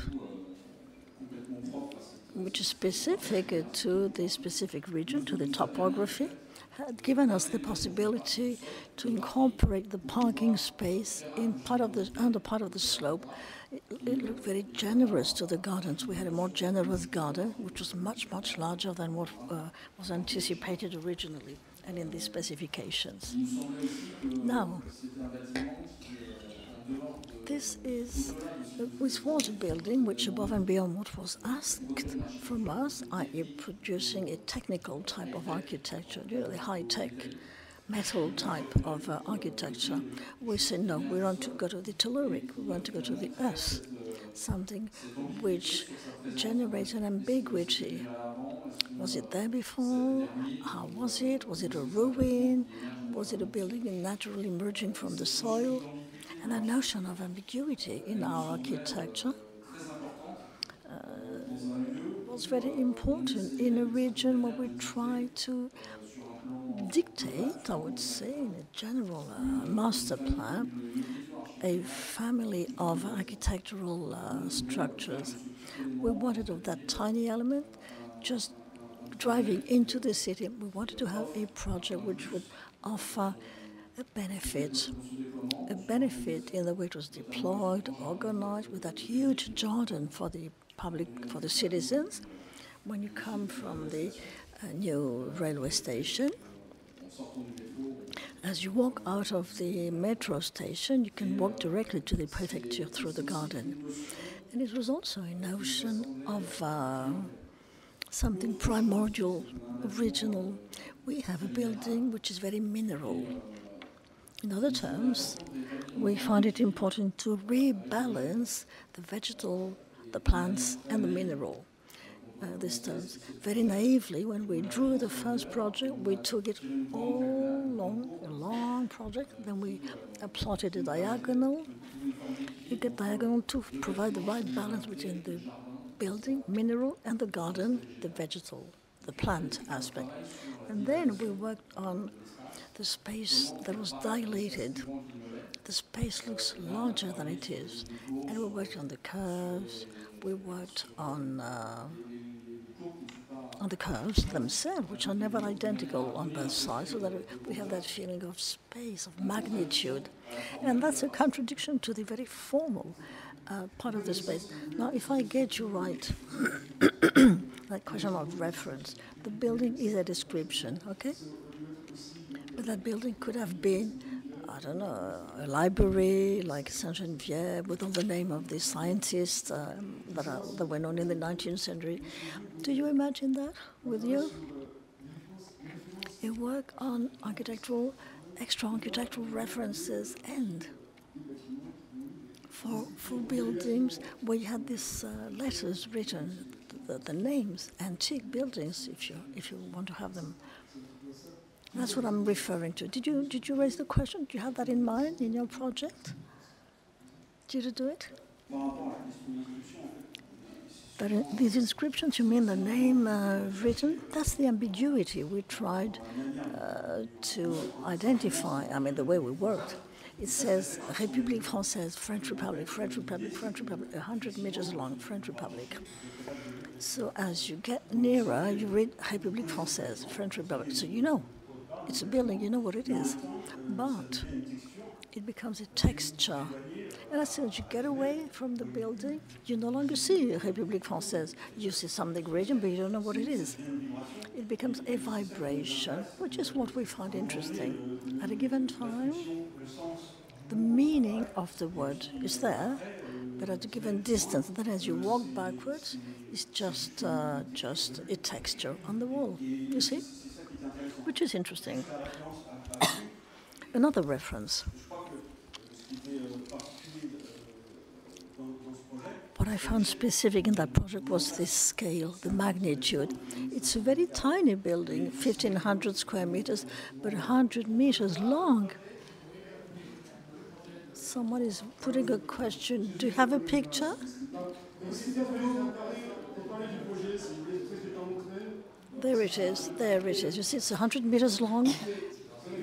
which is specific to the specific region, to the topography, had given us the possibility to incorporate the parking space in under part of the slope. It looked very generous to the gardens. We had a more generous garden, which was much, much larger than what was anticipated originally and in the specifications. Now, this was a building which, above and beyond what was asked from us, i.e. producing a technical type of architecture, the high-tech metal type of architecture, we said, no, we want to go to the telluric, we want to go to the earth, something which generates an ambiguity. Was it there before? How was it? Was it a ruin? Was it a building naturally emerging from the soil? And that notion of ambiguity in our architecture was very important in a region where we try to dictate, I would say, in a general master plan, a family of architectural structures. We wanted of that tiny element, just driving into the city, we wanted to have a project which would offer a benefit in the way it was deployed, organized, with that huge garden for the public, for the citizens. When you come from the new railway station, as you walk out of the metro station, you can walk directly to the prefecture through the garden. And it was also a notion of something primordial, original. We have a building which is very mineral. In other terms, we find it important to rebalance the vegetal, the plants, and the mineral. These terms. Very naively, when we drew the first project, we took it all along, a long project, then we plotted a diagonal to provide the right balance between the building, mineral, and the garden, the vegetal, the plant aspect. And then we worked on the space that was dilated. The space looks larger than it is. And we worked on the curves, we worked on the curves themselves, which are never identical on both sides, so that we have that feeling of space, of magnitude. And that's a contradiction to the very formal part of the space. Now, if I get you right, that question of reference, the building is a description, okay? But that building could have been, I don't know, a library like Saint-Geneviève with all the name of the scientists that were known in the 19th century. Do you imagine that with you? You work on architectural, extra architectural references and for buildings where you had these letters written, the names, antique buildings, if you want to have them. That's what I'm referring to. Did you raise the question? Do you have that in mind in your project? Did you do it? But these inscriptions, you mean the name written? That's the ambiguity we tried to identify. I mean, the way we worked. It says République Française, French Republic, French Republic, French Republic, 100 meters long, French Republic. So as you get nearer, you read République Française, French Republic. So you know, it's a building, you know what it is. But it becomes a texture. And as soon as you get away from the building, you no longer see République Française. You see something radiant, but you don't know what it is. It becomes a vibration, which is what we find interesting. At a given time, the meaning of the word is there, but at a given distance. Then as you walk backwards, it's just a texture on the wall, you see? Which is interesting. Another reference. What I found specific in that project was this scale, the magnitude. It's a very tiny building, 1,500 square meters, but 100 meters long. Someone is putting a question. Do you have a picture? There it is, there it is. You see, it's 100 meters long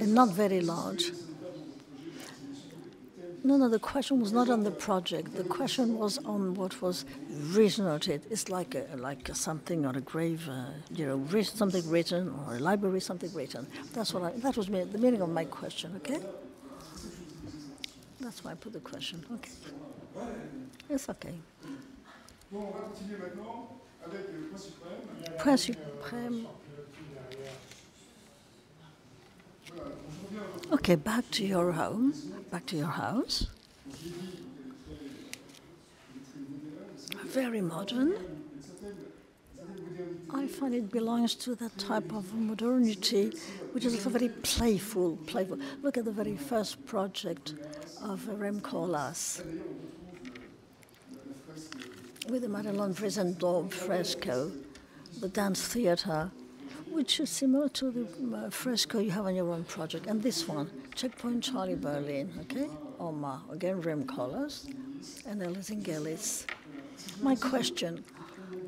and not very large. No, the question was not on the project. The question was on what was written on it. It's like something on a grave, something written, or a library, something written. That was the meaning of my question, okay? That's why I put the question, okay. It's okay. Point suprême. Okay, back to your home, back to your house. Very modern. I find it belongs to that type of modernity, which is also very playful. Look at the very first project of Remcolas with the Madelon Prison Door fresco, the dance theater, which is similar to the fresco you have on your own project. And this one, Checkpoint Charlie Berlin, okay? OMA, again, Remcolas, and Ellis and Gellis. My question,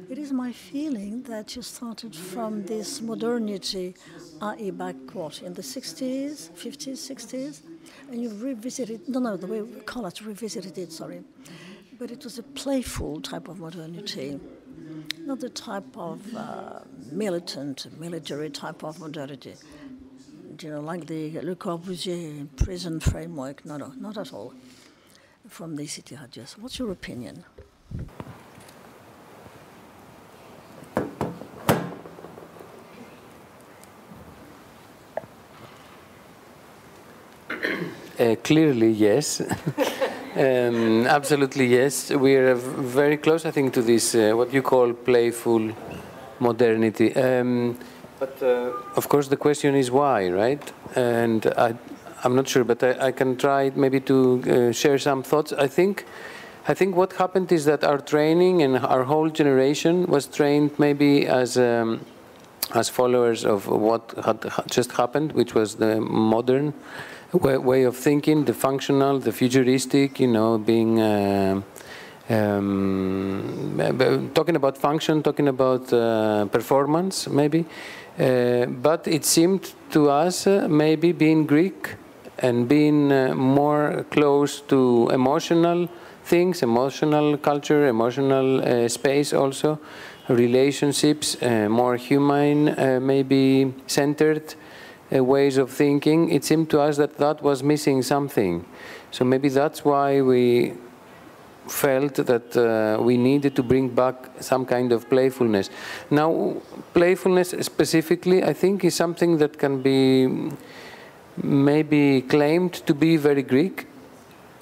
it is my feeling that you started from this modernity, i.e. back, what, in the 60s, 50s, 60s? And you revisited, the way Collas revisited it, sorry. But it was a playful type of modernity, not the type of militant, military type of modernity. Like the Le Corbusier prison framework. No, not at all. From the City Radius. What's your opinion? Clearly, yes. Absolutely, yes. We are very close, I think, to this, what you call playful modernity. But, of course, the question is why, right? And I'm not sure, but I can try maybe to share some thoughts. I think what happened is that our training and our whole generation was trained maybe as followers of what had just happened, which was the modern way of thinking, the functional, the futuristic, being talking about function, talking about performance, maybe. But it seemed to us maybe being Greek and being more close to emotional things, emotional culture, emotional space also, relationships, more human, maybe centered ways of thinking. It seemed to us that was missing something. So maybe that's why we felt that we needed to bring back some kind of playfulness. Now, playfulness specifically, I think, is something that can be maybe claimed to be very Greek.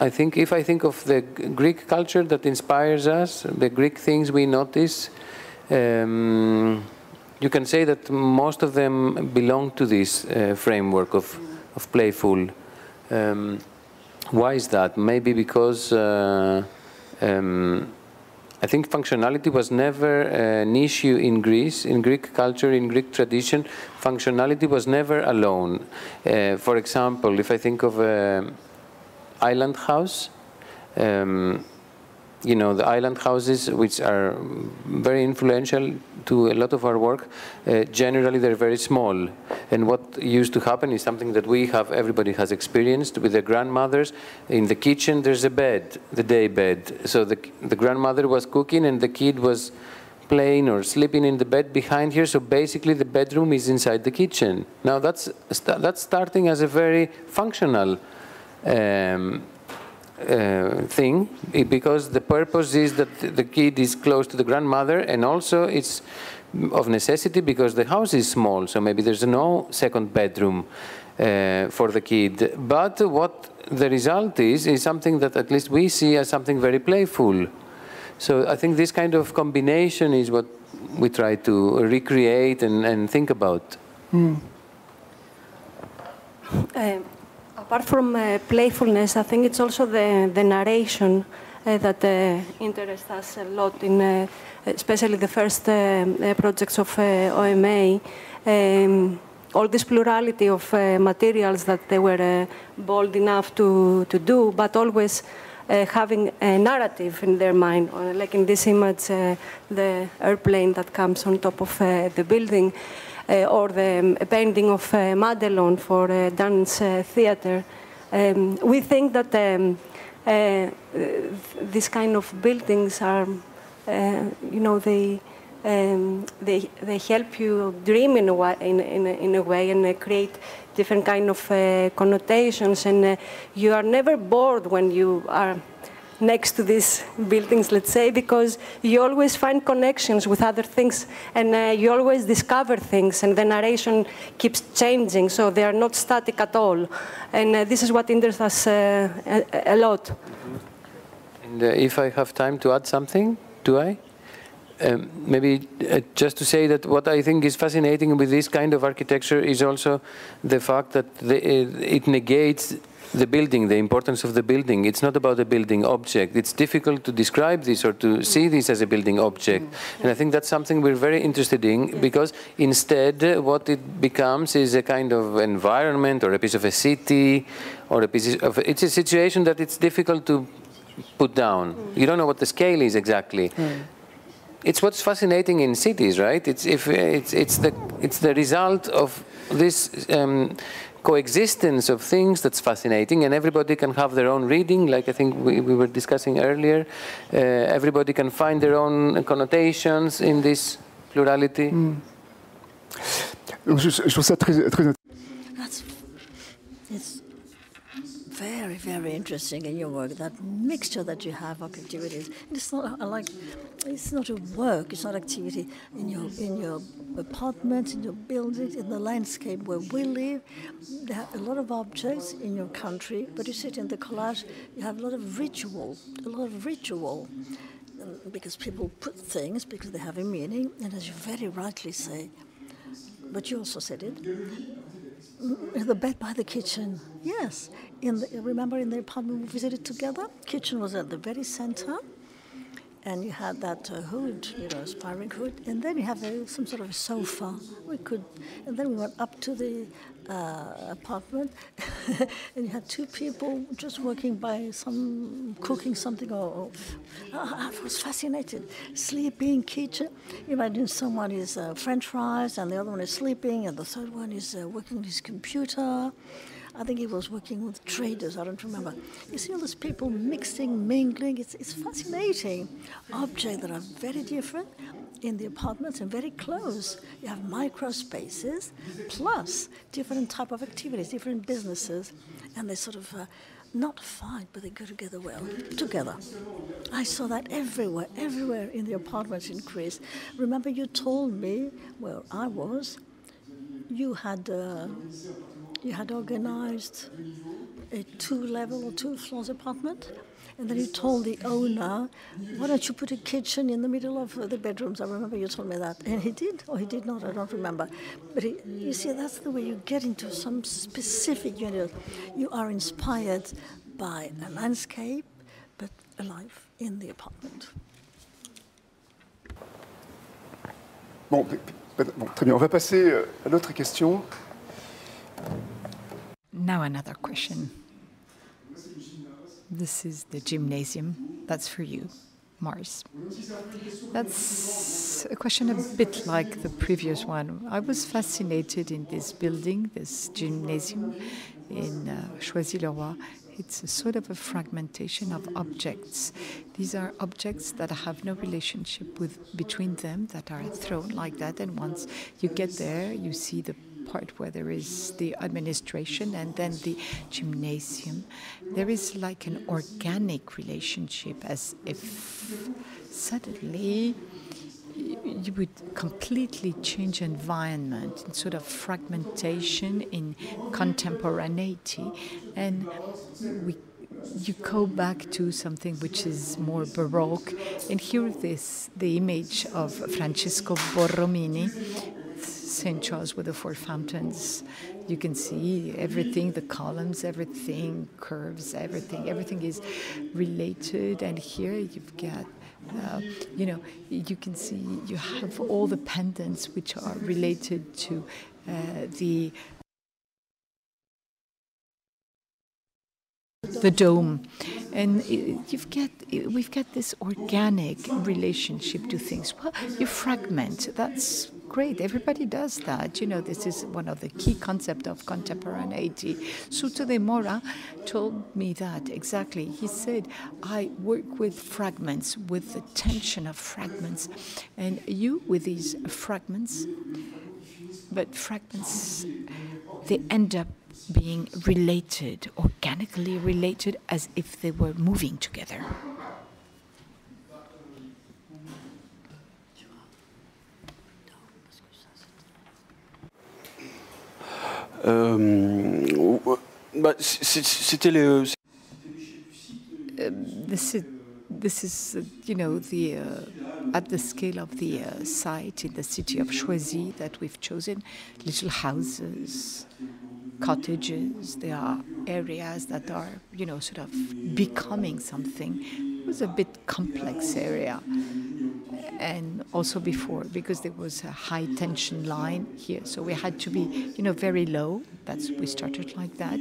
I think if I think of the Greek culture that inspires us, the Greek things we notice, you can say that most of them belong to this framework of playful. Why is that? Maybe because I think functionality was never an issue in Greece, in Greek culture, in Greek tradition. Functionality was never alone. For example, if I think of an island house, you know, the island houses, which are very influential to a lot of our work, generally they're very small. And what used to happen is something that everybody has experienced with their grandmothers. In the kitchen, there's a bed, the day bed. So the grandmother was cooking and the kid was playing or sleeping in the bed behind her. So basically the bedroom is inside the kitchen. Now that's starting as a very functional thing, because the purpose is that the kid is close to the grandmother, and also it's of necessity because the house is small, so maybe there's no second bedroom for the kid. But what the result is something that at least we see as something very playful. So I think this kind of combination is what we try to recreate and think about. Apart from playfulness, I think it's also the narration that interests us a lot, in especially the first projects of OMA. All this plurality of materials that they were bold enough to do, but always having a narrative in their mind. Like in this image, the airplane that comes on top of the building, or the painting of Madelon for dance theater. We think that these kind of buildings are, you know, they help you dream in a way and create different kind of connotations, and you are never bored when you are next to these buildings, let's say, because you always find connections with other things, and you always discover things, and the narration keeps changing, so they are not static at all. And this is what interests us a lot. And if I have time to add something, do I? Maybe just to say that what I think is fascinating with this kind of architecture is also the fact that it negates the building, the importance of the building. It's not about a building object. It's difficult to describe this or to see this as a building object. And I think that's something we're very interested in, because instead what it becomes is a kind of environment or a piece of a city, or a piece of, it's a situation that it's difficult to put down. You don't know what the scale is exactly. It's what's fascinating in cities, right? It's the result of this coexistence of things that's fascinating, and everybody can have their own reading, like I think we were discussing earlier. Everybody can find their own connotations in this plurality. It's very, very interesting in your work, that mixture that you have of activities. It's not it's not a work, it's not activity in your apartments, in your buildings, in the landscape where we live. There are a lot of objects in your country, but you sit in the collage, you have a lot of ritual, because people put things because they have a meaning, and as you very rightly say, but you also said it, the bed by the kitchen, yes. Remember in the apartment we visited together? Kitchen was at the very center, and you had that hood, spiring hood, and then you have some sort of a sofa. And then we went up to the apartment, and you had two people just working by cooking something, I was fascinated. Sleeping, kitchen. Imagine someone is French fries, and the other one is sleeping, and the third one is working on his computer. I think he was working with traders, I don't remember. You see all these people mixing, mingling, it's fascinating. Objects that are very different in the apartments and very close. You have micro spaces, plus different type of activities, different businesses, and they sort of not fight, but they go together well, together. I saw that everywhere in the apartments in Greece. Remember you told me, where I was, you had organized a two-level or two-floors apartment, and then you told the owner, why don't you put a kitchen in the middle of the bedrooms? I remember you told me that. And he did, or he did not, I don't remember. But you see, that's the way you get into some specific unit. You are inspired by a landscape, but a life in the apartment. Bon, très bien. On va passer à l'autre question. Now another question. This is the gymnasium. That's for you. Mars. That's a question a bit like the previous one. I was fascinated in this building, this gymnasium in Choisy-le-Roi. It's a sort of a fragmentation of objects. These are objects that have no relationship between them, that are thrown like that. And once you get there, you see the part where there is the administration and then the gymnasium. There is like an organic relationship, as if suddenly you would completely change environment in sort of fragmentation in contemporaneity, and you go back to something which is more Baroque. And here is the image of Francesco Borromini, St. Charles with the Four Fountains. You can see everything, the columns, everything, curves, everything is related. And here you've got you can see you have all the pendants which are related to the dome, and we've got this organic relationship to things. Well, you fragment. That's great. Everybody does that. This is one of the key concepts of contemporaneity. Souto de Mora told me that exactly. He said, I work with fragments, with the tension of fragments, and you with these fragments, but fragments, they end up being related, organically related, as if they were moving together. C'était les. This is the at the scale of the site in the city of Choisy that we've chosen. Little houses, cottages. There are areas that are sort of becoming something. It was a bit complex area. And also before, because there was a high tension line here, so we had to be, very low. We started like that.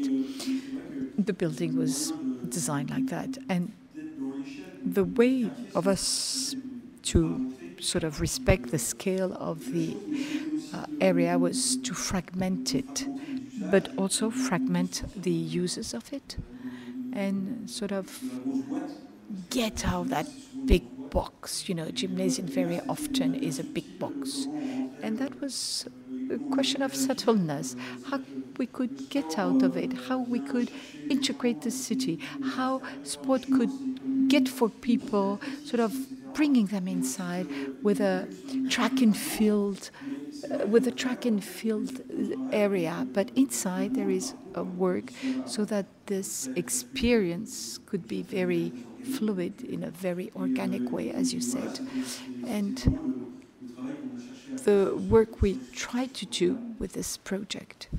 The building was designed like that, and the way of us to sort of respect the scale of the area was to fragment it, but also fragment the uses of it, and sort of get out that big box. Gymnasium very often is a big box. And that was a question of subtleness, how we could get out of it, how we could integrate the city, how sport could get for people, sort of bringing them inside with a track and field area, but inside there is a work so that this experience could be very fluid in a very organic way, as you said. And the work we try to do with this project.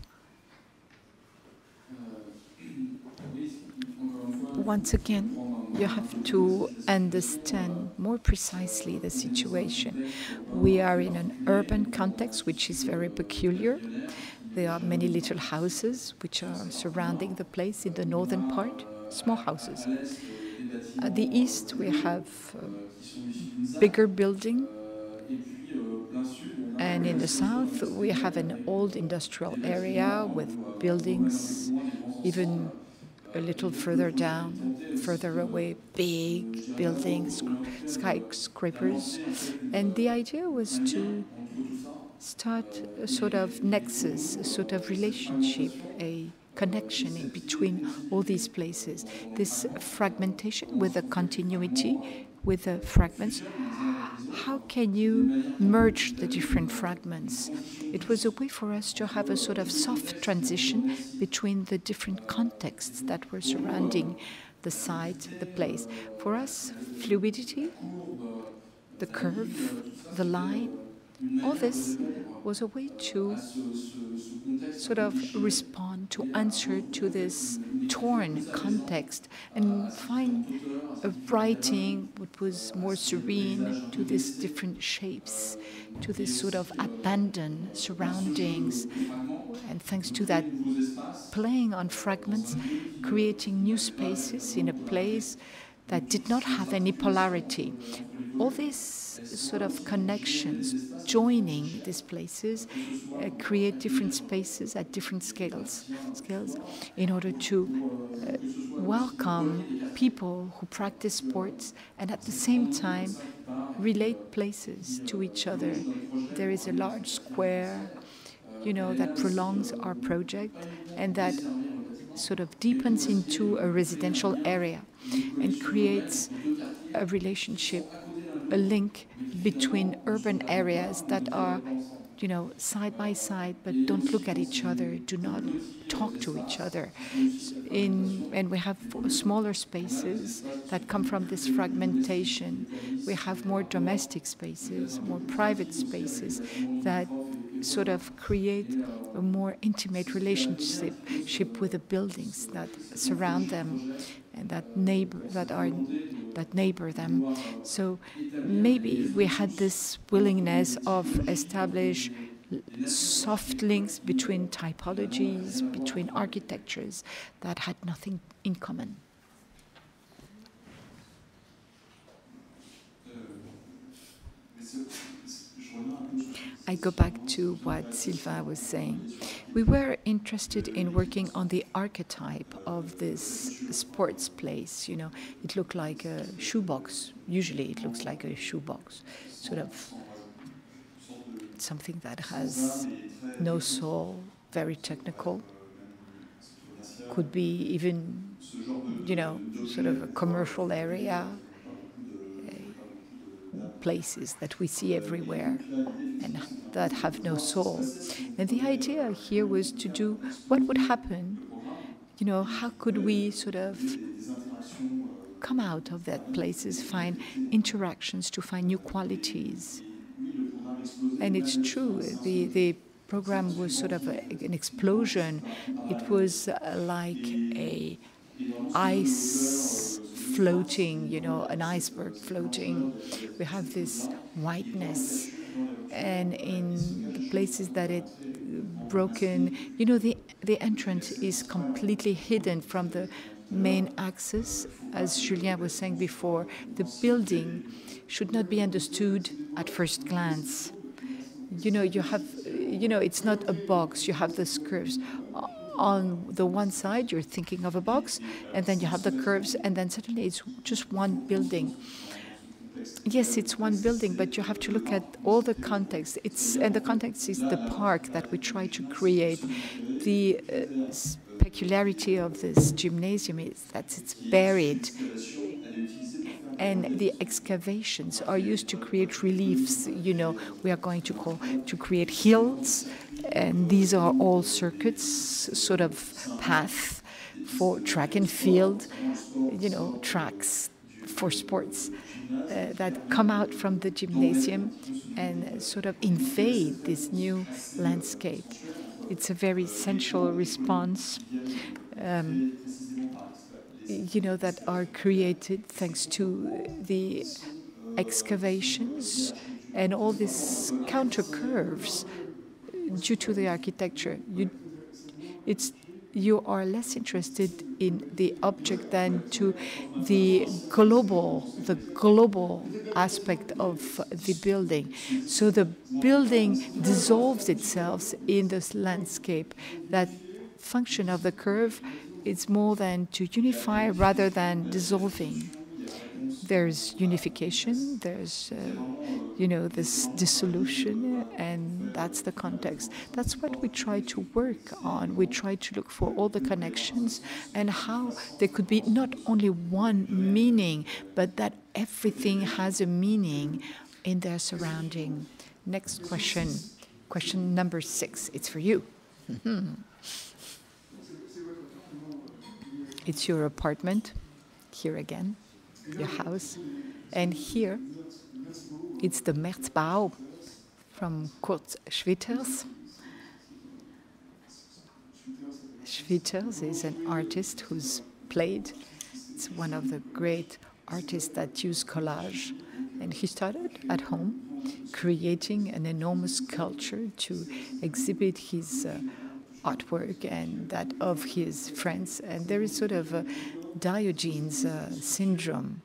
Once again, you have to understand more precisely the situation. We are in an urban context, which is very peculiar. There are many little houses which are surrounding the place in the northern part, small houses. At the east, we have a bigger building. And in the south, we have an old industrial area with buildings, even a little further down, further away, big buildings, skyscrapers. And the idea was to start a sort of nexus, a sort of relationship, a connection in between all these places. This fragmentation with a continuity, with the fragments. How can you merge the different fragments? It was a way for us to have a sort of soft transition between the different contexts that were surrounding the site, the place. For us, fluidity, the curve, the line, all this was a way to sort of respond, to answer to this torn context and find a writing that was more serene to these different shapes, to this sort of abandoned surroundings. And thanks to that, playing on fragments, creating new spaces in a place that did not have any polarity. All these sort of connections, joining these places, create different spaces at different scales in order to welcome people who practice sports and at the same time relate places to each other. There is a large square, that prolongs our project and that sort of deepens into a residential area and creates a relationship, a link between urban areas that are, side by side, but don't look at each other, do not talk to each other. And we have smaller spaces that come from this fragmentation. We have more domestic spaces, more private spaces that sort of create a more intimate relationship with the buildings that surround them and that neighbor them. So maybe we had this willingness of establish soft links between typologies, between architectures that had nothing in common. I go back to what Sylvain was saying. We were interested in working on the archetype of this sports place. It looked like a shoebox. Usually it looks like a shoebox, sort of something that has no soul, very technical. Could be even, sort of a commercial area, places that we see everywhere and that have no soul. And the idea here was to do what would happen, how could we sort of come out of that places, find interactions to find new qualities. And it's true, the program was sort of an explosion. It was like a ice floating, an iceberg floating. We have this whiteness, and in the places that it broken, the entrance is completely hidden from the main axis. As Julien was saying before, the building should not be understood at first glance. You have, it's not a box. You have these curves. On the one side, you're thinking of a box, and then you have the curves, and then suddenly it's just one building. Yes, it's one building, but you have to look at all the context. And the context is the park that we try to create. The peculiarity of this gymnasium is that it's buried, and the excavations are used to create reliefs. We are going to create hills, and these are all circuits, sort of path for track and field, tracks for sports that come out from the gymnasium and sort of invade this new landscape. It's a very sensual response, that are created thanks to the excavations and all these counter curves due to the architecture. You are less interested in the object than to the global aspect of the building. So the building dissolves itself in this landscape. That function of the curve is more than to unify rather than dissolving. There's unification, there's, this dissolution, and that's the context. That's what we try to work on. We try to look for all the connections and how there could be not only one meaning, but that everything has a meaning in their surrounding. Next question, question number 6. It's for you. It's your apartment, here again. Your house, and here it's the Märzbau from Kurt Schwitters. Schwitters is an artist who's played. It's one of the great artists that use collage, and he started at home, creating an enormous sculpture to exhibit his artwork and that of his friends. And there is sort of Diogenes syndrome.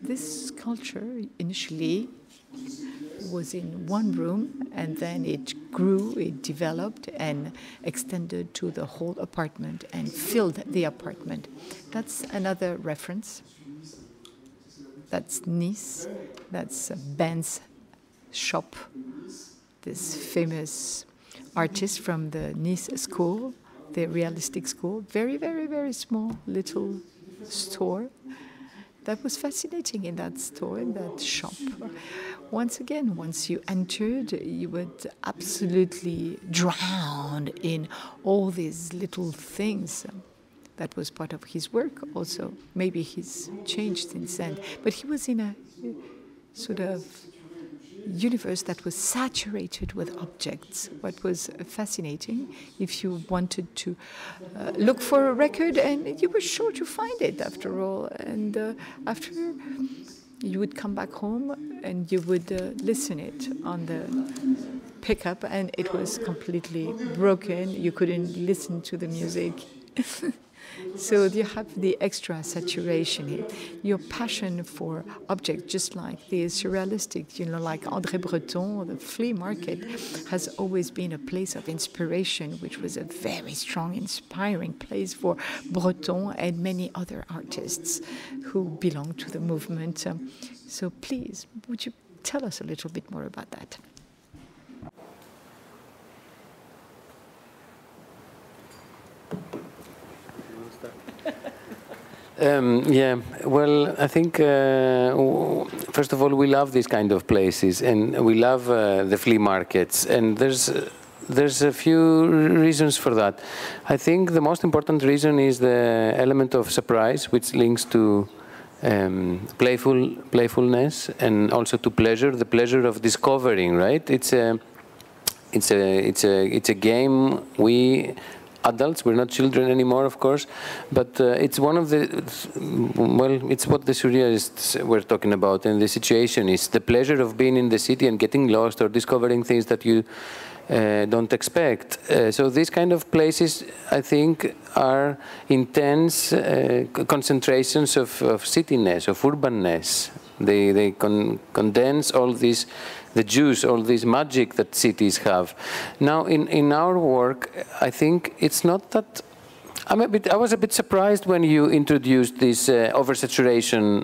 This sculpture initially was in one room, and then it grew, it developed, and extended to the whole apartment and filled the apartment. That's another reference. That's Nice. That's Ben's shop, this famous artist from the Nice school, the realistic school. Very, very, very small little store. That was fascinating in that store, in that shop. Once again, once you entered, you would absolutely drown in all these little things. That was part of his work also. Maybe he's changed since then. But he was in a sort of universe that was saturated with objects. What was fascinating, if you wanted to look for a record, and you were sure to find it after all. And after, you would come back home and you would listen it on the pickup, and it was completely broken. You couldn't listen to the music. So you have the extra saturation here. Your passion for objects, just like the surrealistic, like André Breton, the flea market, has always been a place of inspiration, which was a very strong, inspiring place for Breton and many other artists who belong to the movement. So please, would you tell us a little bit more about that? Yeah, well, I think, first of all, we love these kind of places, and we love the flea markets, and there's a few reasons for that. I think the most important reason is the element of surprise, which links to playfulness, and also to pleasure, the pleasure of discovering, right? It's a game we adults, we're not children anymore, of course, but it's one of the, well, it's what the surrealists were talking about, and the situation is the pleasure of being in the city and getting lost or discovering things that you don't expect. So these kind of places, I think, are intense concentrations of cityness, of urbanness. They condense all this, the juice, all this magic that cities have. Now, in our work, I think it's not that. I was a bit surprised when you introduced this oversaturation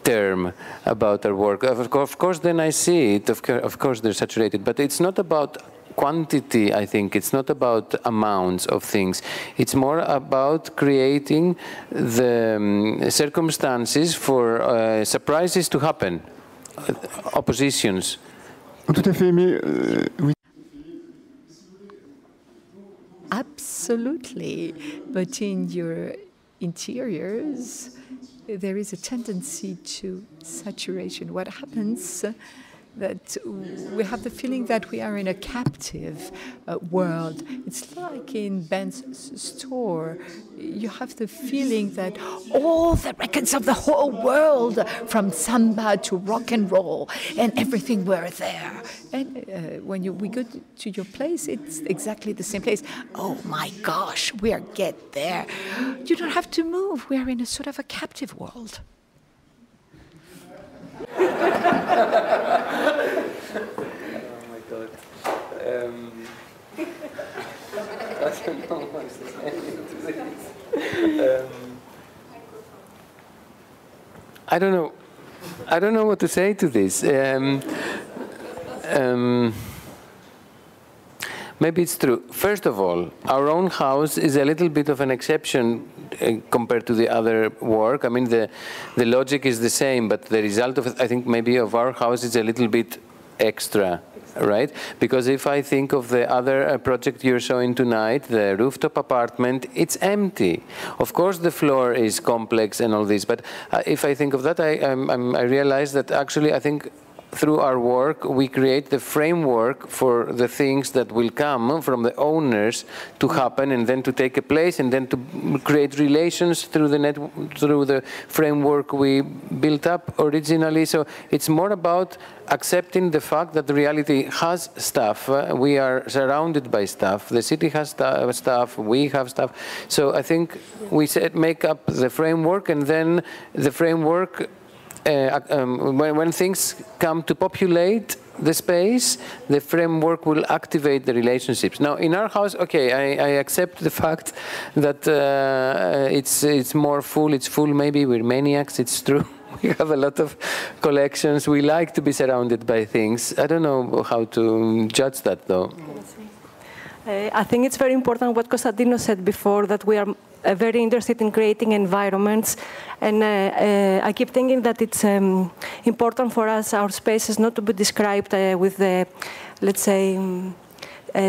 term about our work. Of course, then I see it. Of course, they're saturated, but it's not about quantity. I think it's not about amounts of things. It's more about creating the circumstances for surprises to happen, oppositions. Tout à fait, mais oui. Absolutely, but in your interiors, there is a tendency to saturation. What happens that we have the feeling that we are in a captive world. It's like in Ben's store. You have the feeling that all the records of the whole world, from samba to rock and roll, and everything were there. And when we go to your place, it's exactly the same place. Oh my gosh, we are get there. You don't have to move. We are in a sort of a captive world. Oh my God. I don't know what's the name to this. I don't know what to say to this. Maybe it's true. First of all, our own house is a little bit of an exception compared to the other work. I mean, the logic is the same, but the result of, I think, maybe of our house is a little bit extra, right? Because if I think of the other project you're showing tonight, the rooftop apartment, it's empty. Of course, the floor is complex and all this, but if I think of that, I realize that actually I think through our work, we create the framework for the things that will come from the owners to happen, and then to take a place, and then to create relations through the framework we built up originally. So it's more about accepting the fact that the reality has stuff. We are surrounded by stuff. The city has stuff. We have stuff. So I think we make up the framework, and then the framework, when things come to populate the space, the framework will activate the relationships. Now, in our house, okay, I accept the fact that it's more full. It's full. Maybe we're maniacs. It's true. We have a lot of collections. We like to be surrounded by things. I don't know how to judge that, though. I think it's very important what Konstantinos said before, that we are very interested in creating environments. And I keep thinking that it's important for us, our spaces, not to be described with the, let's say,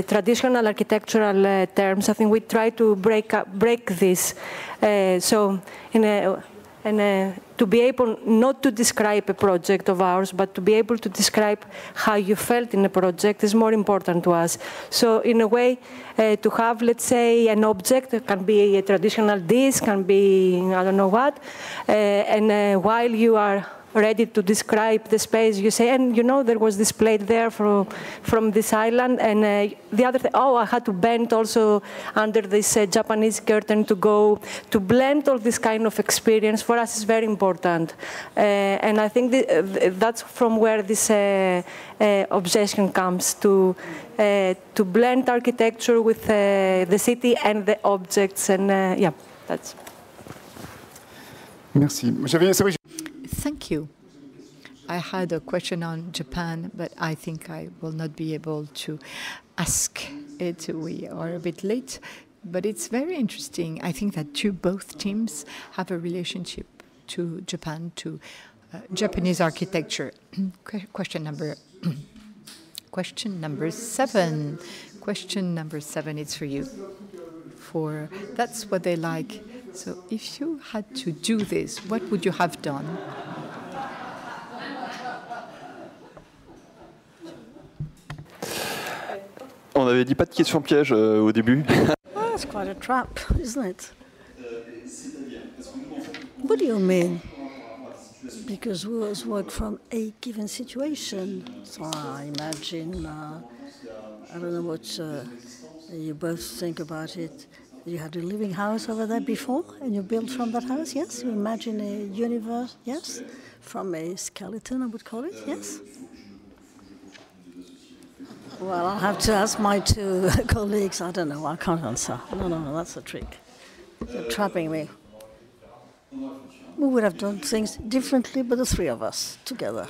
traditional architectural terms. I think we try to break this. To be able not to describe a project of ours, but to be able to describe how you felt in a project is more important to us. So in a way, to have, let's say, an object, it can be a traditional dish, can be I don't know what, and while you are ready to describe the space, you say, and you know, there was this plate there from this island, and the other thing, oh, I had to bend also under this Japanese curtain to blend all this kind of experience. For us is very important. And I think that's from where this obsession comes, to blend architecture with the city and the objects, and yeah, that's. Merci. Thank you. I had a question on Japan, but I think I will not be able to ask it. We are a bit late, but it's very interesting. I think that both teams have a relationship to Japan, to Japanese architecture. Question number 7. Question number 7, it's for you. That's what they like. So if you had to do this, what would you have done? On avait dit pas de questions pièges au début. Well, that's quite a trap, isn't it? What do you mean? Because we always work from a given situation. So I imagine, I don't know what you both think about it. You had a living house over there before, and you built from that house, yes? You imagine a universe, yes? From a skeleton, I would call it, yes? Well, I'll have to ask my two colleagues. I don't know, I can't answer. No, that's a trick. They're trapping me. We would have done things differently, but the three of us together.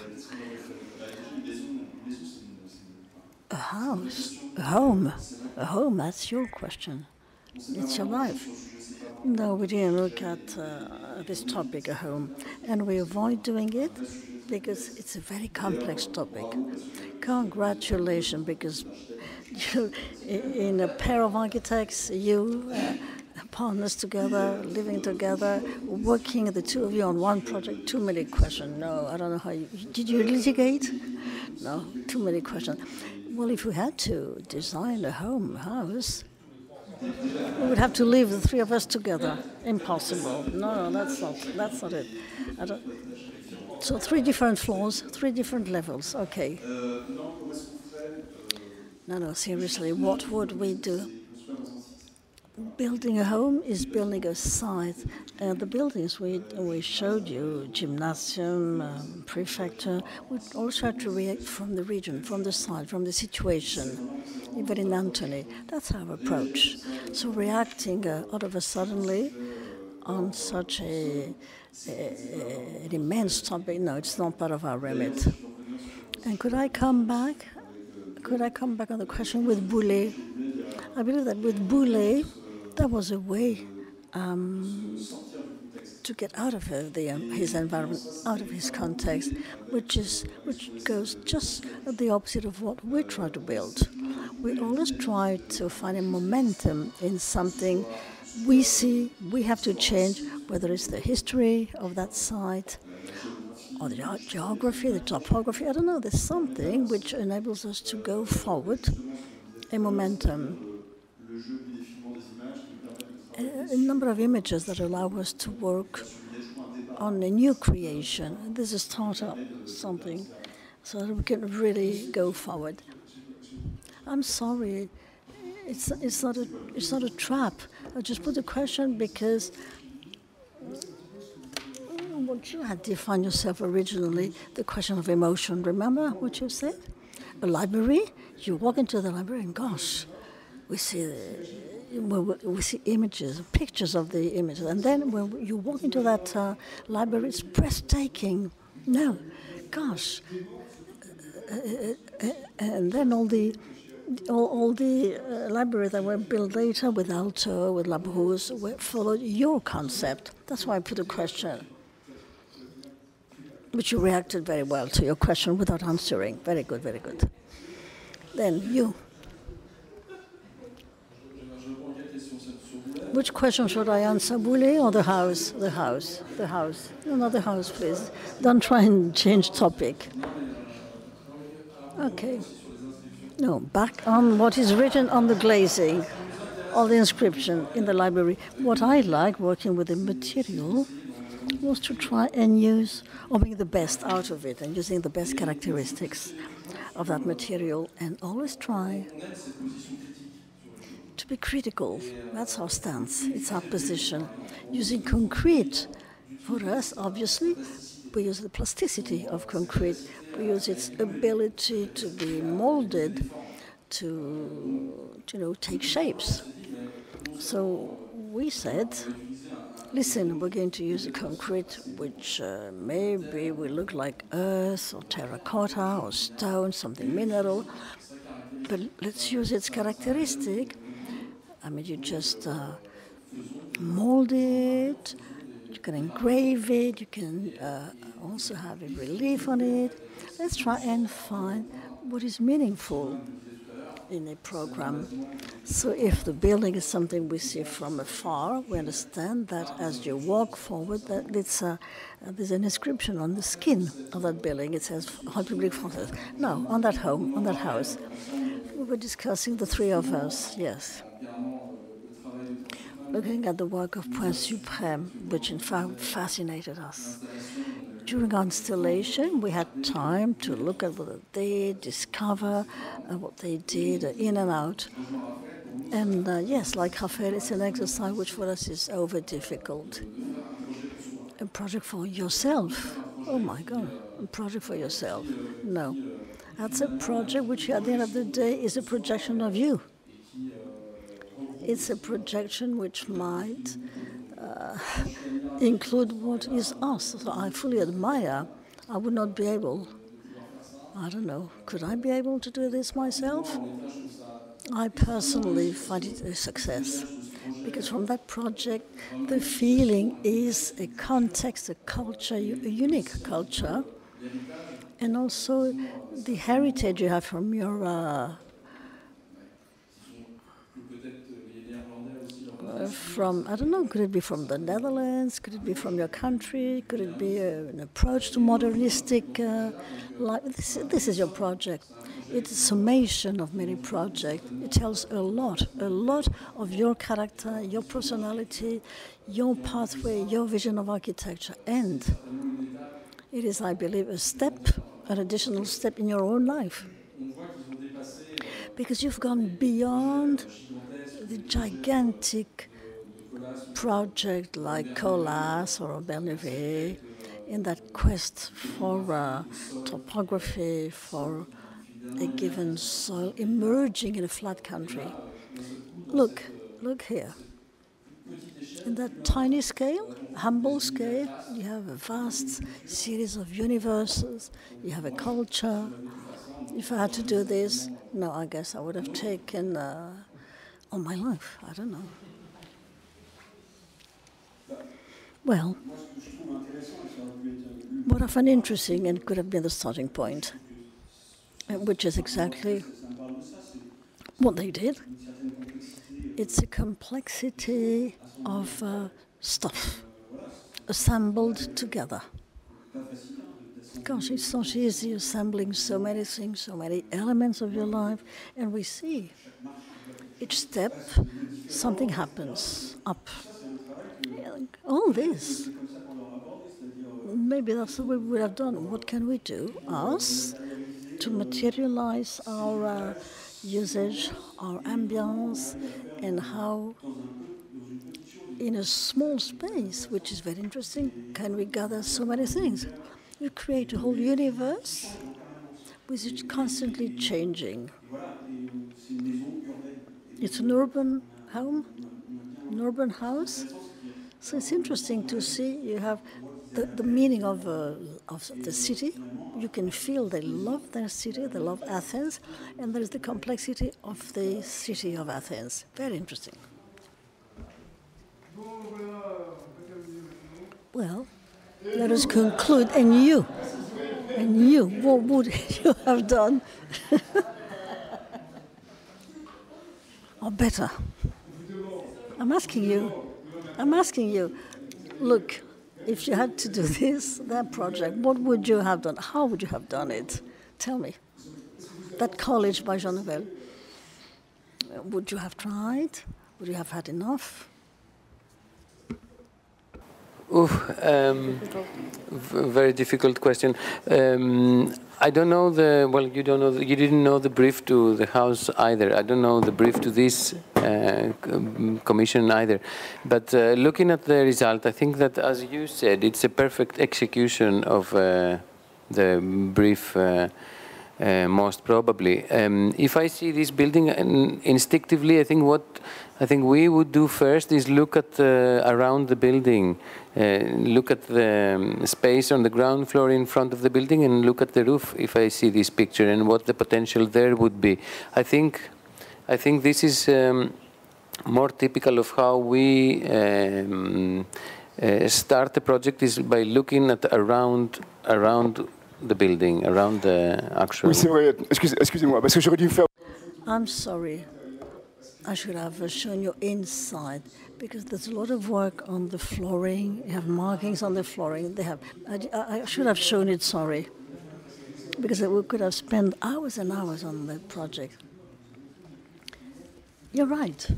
A house, a home, that's your question. It's your life. No, we didn't look at this topic, a home, and we avoid doing it because it's a very complex topic. Congratulations, because in a pair of architects, you partners together, living together, working the two of you on one project, too many questions. No, I don't know how you... Did you litigate? No, too many questions. Well, if we had to design a house, we would have to live, the three of us together. Impossible. No, that's not it. So 3 different floors, 3 different levels. Okay. No, seriously, what would we do? Building a home is building a site. The buildings we showed you, gymnasium, prefecture, we also have to react from the region, from the site, from the situation. Even in Antony, that's our approach. So reacting out of a suddenly on such an immense topic, no, it's not part of our remit. And could I come back on the question with Boulay? I believe that with Boulay, that was a way to get out of his environment, out of his context, which goes just the opposite of what we try to build. We always try to find a momentum in something we see we have to change, whether it's the history of that site or the geography, the topography, I don't know, there's something which enables us to go forward, a momentum. A number of images that allow us to work on a new creation. This is start up something so that we can really go forward. I'm sorry, it's not a trap. I just put the question because what you had defined yourself originally, the question of emotion. Remember what you said? A library, you walk into the library and gosh, we see images, pictures of the images. And then when you walk into that library, it's breathtaking. No, gosh. And then all the libraries that were built later with Alto, with Labrousse, followed your concept. That's why I put a question. But you reacted very well to your question without answering. Very good, very good. Then you. Which question should I answer, Boulé or the house? The house, the house. No, not the house, please. Don't try and change topic. Okay. No, back on what is written on the glazing, on the inscription in the library. What I like working with the material was to try and use, or make the best out of it, and using the best characteristics of that material, and always try to be critical. That's our stance, it's our position. Using concrete, for us, obviously, we use the plasticity of concrete, we use its ability to be molded, to take shapes. So we said, listen, we're going to use a concrete which maybe will look like earth or terracotta or stone, something mineral, but let's use its characteristic. I mean, you just mold it, you can engrave it, you can also have a relief on it. Let's try and find what is meaningful in a program. So if the building is something we see from afar, we understand that as you walk forward, that there's an inscription on the skin of that building. It says République Française. No, on that home, on that house. We were discussing, the three of us, yes. Looking at the work of Point Suprême, which in fact fascinated us. During our installation, we had time to look at what they did, discover what they did, in and out. And yes, like Raphaël, it's an exercise which for us is over difficult. A project for yourself. Oh my God, a project for yourself. No. That's a project which at the end of the day is a projection of you. It's a projection which might include what is us. So I fully admire. I would not be able, I don't know, could I be able to do this myself? I personally find it a success, because from that project, the feeling is a context, a culture, a unique culture, and also the heritage you have from your I don't know, could it be from the Netherlands? Could it be from your country? Could it be an approach to modernistic life? This is your project. It's a summation of many projects. It tells a lot of your character, your personality, your pathway, your vision of architecture. And it is, I believe, an additional step in your own life. Because you've gone beyond the gigantic project like Colas or Bernevé, in that quest for topography, for a given soil emerging in a flat country. Look here. In that tiny scale, humble scale, you have a vast series of universes, you have a culture. If I had to do this, no, I guess I would have taken all my life, I don't know. Well, what I find interesting, and could have been the starting point, which is exactly what they did. It's a complexity of stuff assembled together. Gosh, it's not easy assembling so many things, so many elements of your life, and we see each step something happens up. All this, maybe that's what we would have done. What can we do, us, to materialize our usage, our ambience, and how, in a small space, which is very interesting, can we gather so many things? You create a whole universe which is constantly changing. It's an urban home, an urban house. So it's interesting to see. You have the meaning of the city. You can feel they love their city, they love Athens, and there's the complexity of the city of Athens. Very interesting. Well, let us conclude. And you, what would you have done? Or better? I'm asking you, look, if you had to do that project, what would you have done? How would you have done it? Tell me. That college by Jean Nouvel, would you have tried? Would you have had enough? Very difficult question. I don't know you don't know, you didn't know the brief to the house either. I don't know the brief to this commission either. But looking at the result, I think that, as you said, it's a perfect execution of the brief, most probably. If I see this building instinctively, I think what we would do first is look at around the building, look at the space on the ground floor in front of the building, and look at the roof. If I see this picture and what the potential there would be, I think this is more typical of how we start the project, is by looking at around the building, around the actual. Oui, c'est vrai. Excusez-moi, parce que j'aurais dû faire. I'm sorry. I should have shown you inside, because there's a lot of work on the flooring. You have markings on the flooring. I should have shown it, sorry, because we could have spent hours and hours on the project. You're right.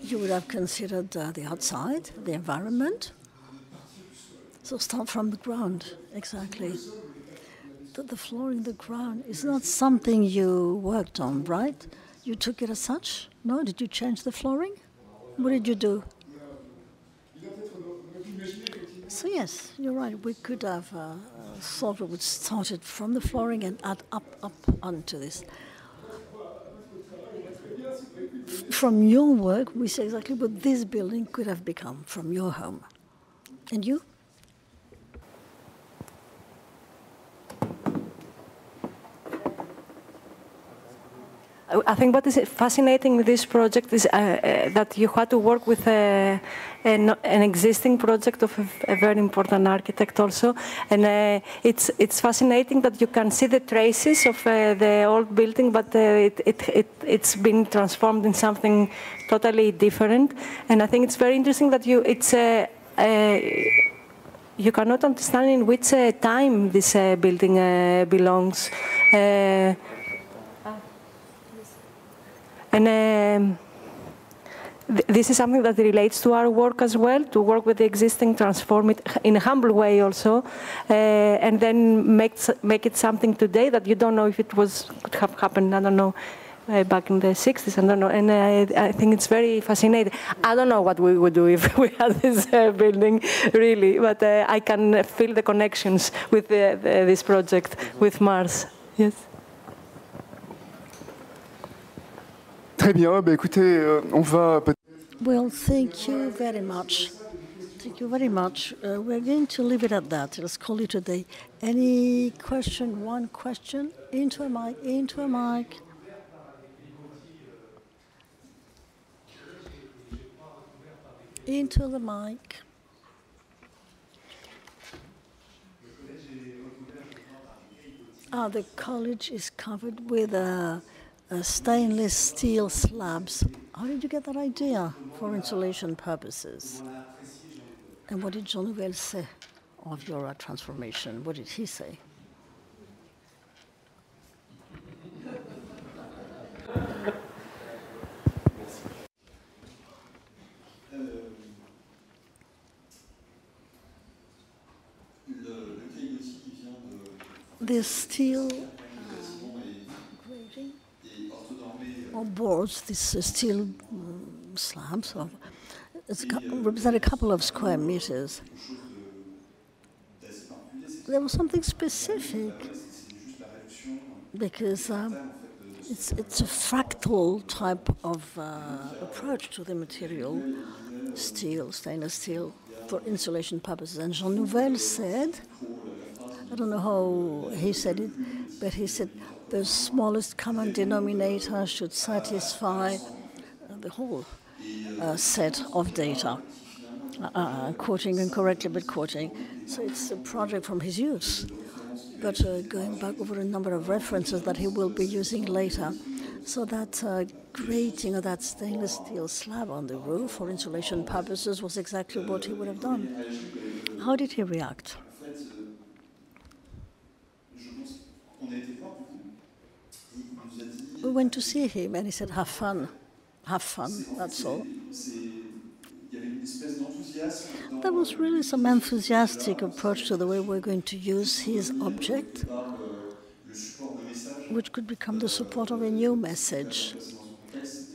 You would have considered the outside, the environment. So start from the ground, exactly. The flooring, the ground, is not something you worked on, right? You took it as such? No? Did you change the flooring? What did you do? So yes, you're right. We could have thought we would start it from the flooring and add up onto this. From your work, we see exactly what this building could have become from your home. And you? I think what is fascinating with this project is that you had to work with an existing project of a very important architect also, and it's fascinating that you can see the traces of the old building, but it's been transformed in something totally different. And I think it's very interesting that you cannot understand in which time this building belongs. And this is something that relates to our work as well, to work with the existing, transform it in a humble way also, and then make it something today that you don't know if it could have happened, I don't know, back in the 60s, I don't know. And I think it's very fascinating. I don't know what we would do if we had this building, really, but I can feel the connections with this project, with Mars. Yes. Très bien, bah écoutez, on va... Well, thank you very much. Thank you very much. We're going to leave it at that. Let's call it a day. Any question? One question? Into a mic, into a mic. Into the mic. The college is covered with stainless steel slabs. How did you get that idea for insulation purposes? And what did Jean Nouvel say of your transformation. What did he say? This steel grating or boards, these steel slabs, represent a couple of square meters. There was something specific because it's a fractal type of approach to the material, steel, stainless steel, for insulation purposes. And Jean Nouvel said, I don't know how he said it, but he said the smallest common denominator should satisfy the whole set of data. Quoting incorrectly, but quoting. So it's a project from his youth, but going back over a number of references that he will be using later. So that grating of that stainless steel slab on the roof for insulation purposes was exactly what he would have done. How did he react? We went to see him and he said, have fun, that's all. There was really some enthusiastic approach to the way we're going to use his object, which could become the support of a new message.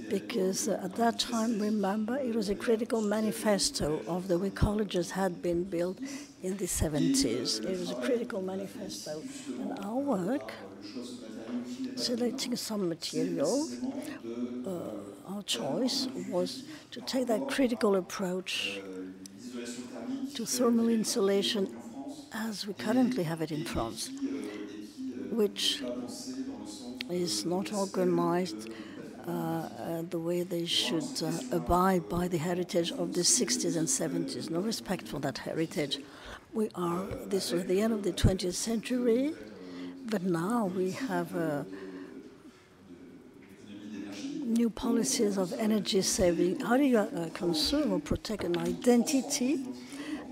Because at that time, remember, it was a critical manifesto of the way colleges had been built in the 70s. It was a critical manifesto. And our work, selecting some material, our choice was to take that critical approach to thermal insulation as we currently have it in France, which is not organized the way they should abide by the heritage of the 60s and 70s. No respect for that heritage. This was the end of the 20th century, but now we have new policies of energy saving. How do you conserve or protect an identity,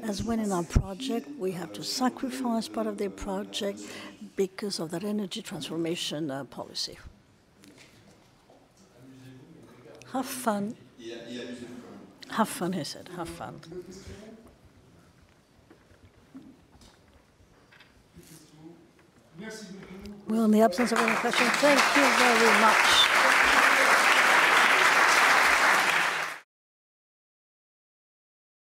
as when in our project we have to sacrifice part of the project because of that energy transformation policy? Have fun. Have fun, he said. Have fun. Well, in the absence of any questions, thank you very much.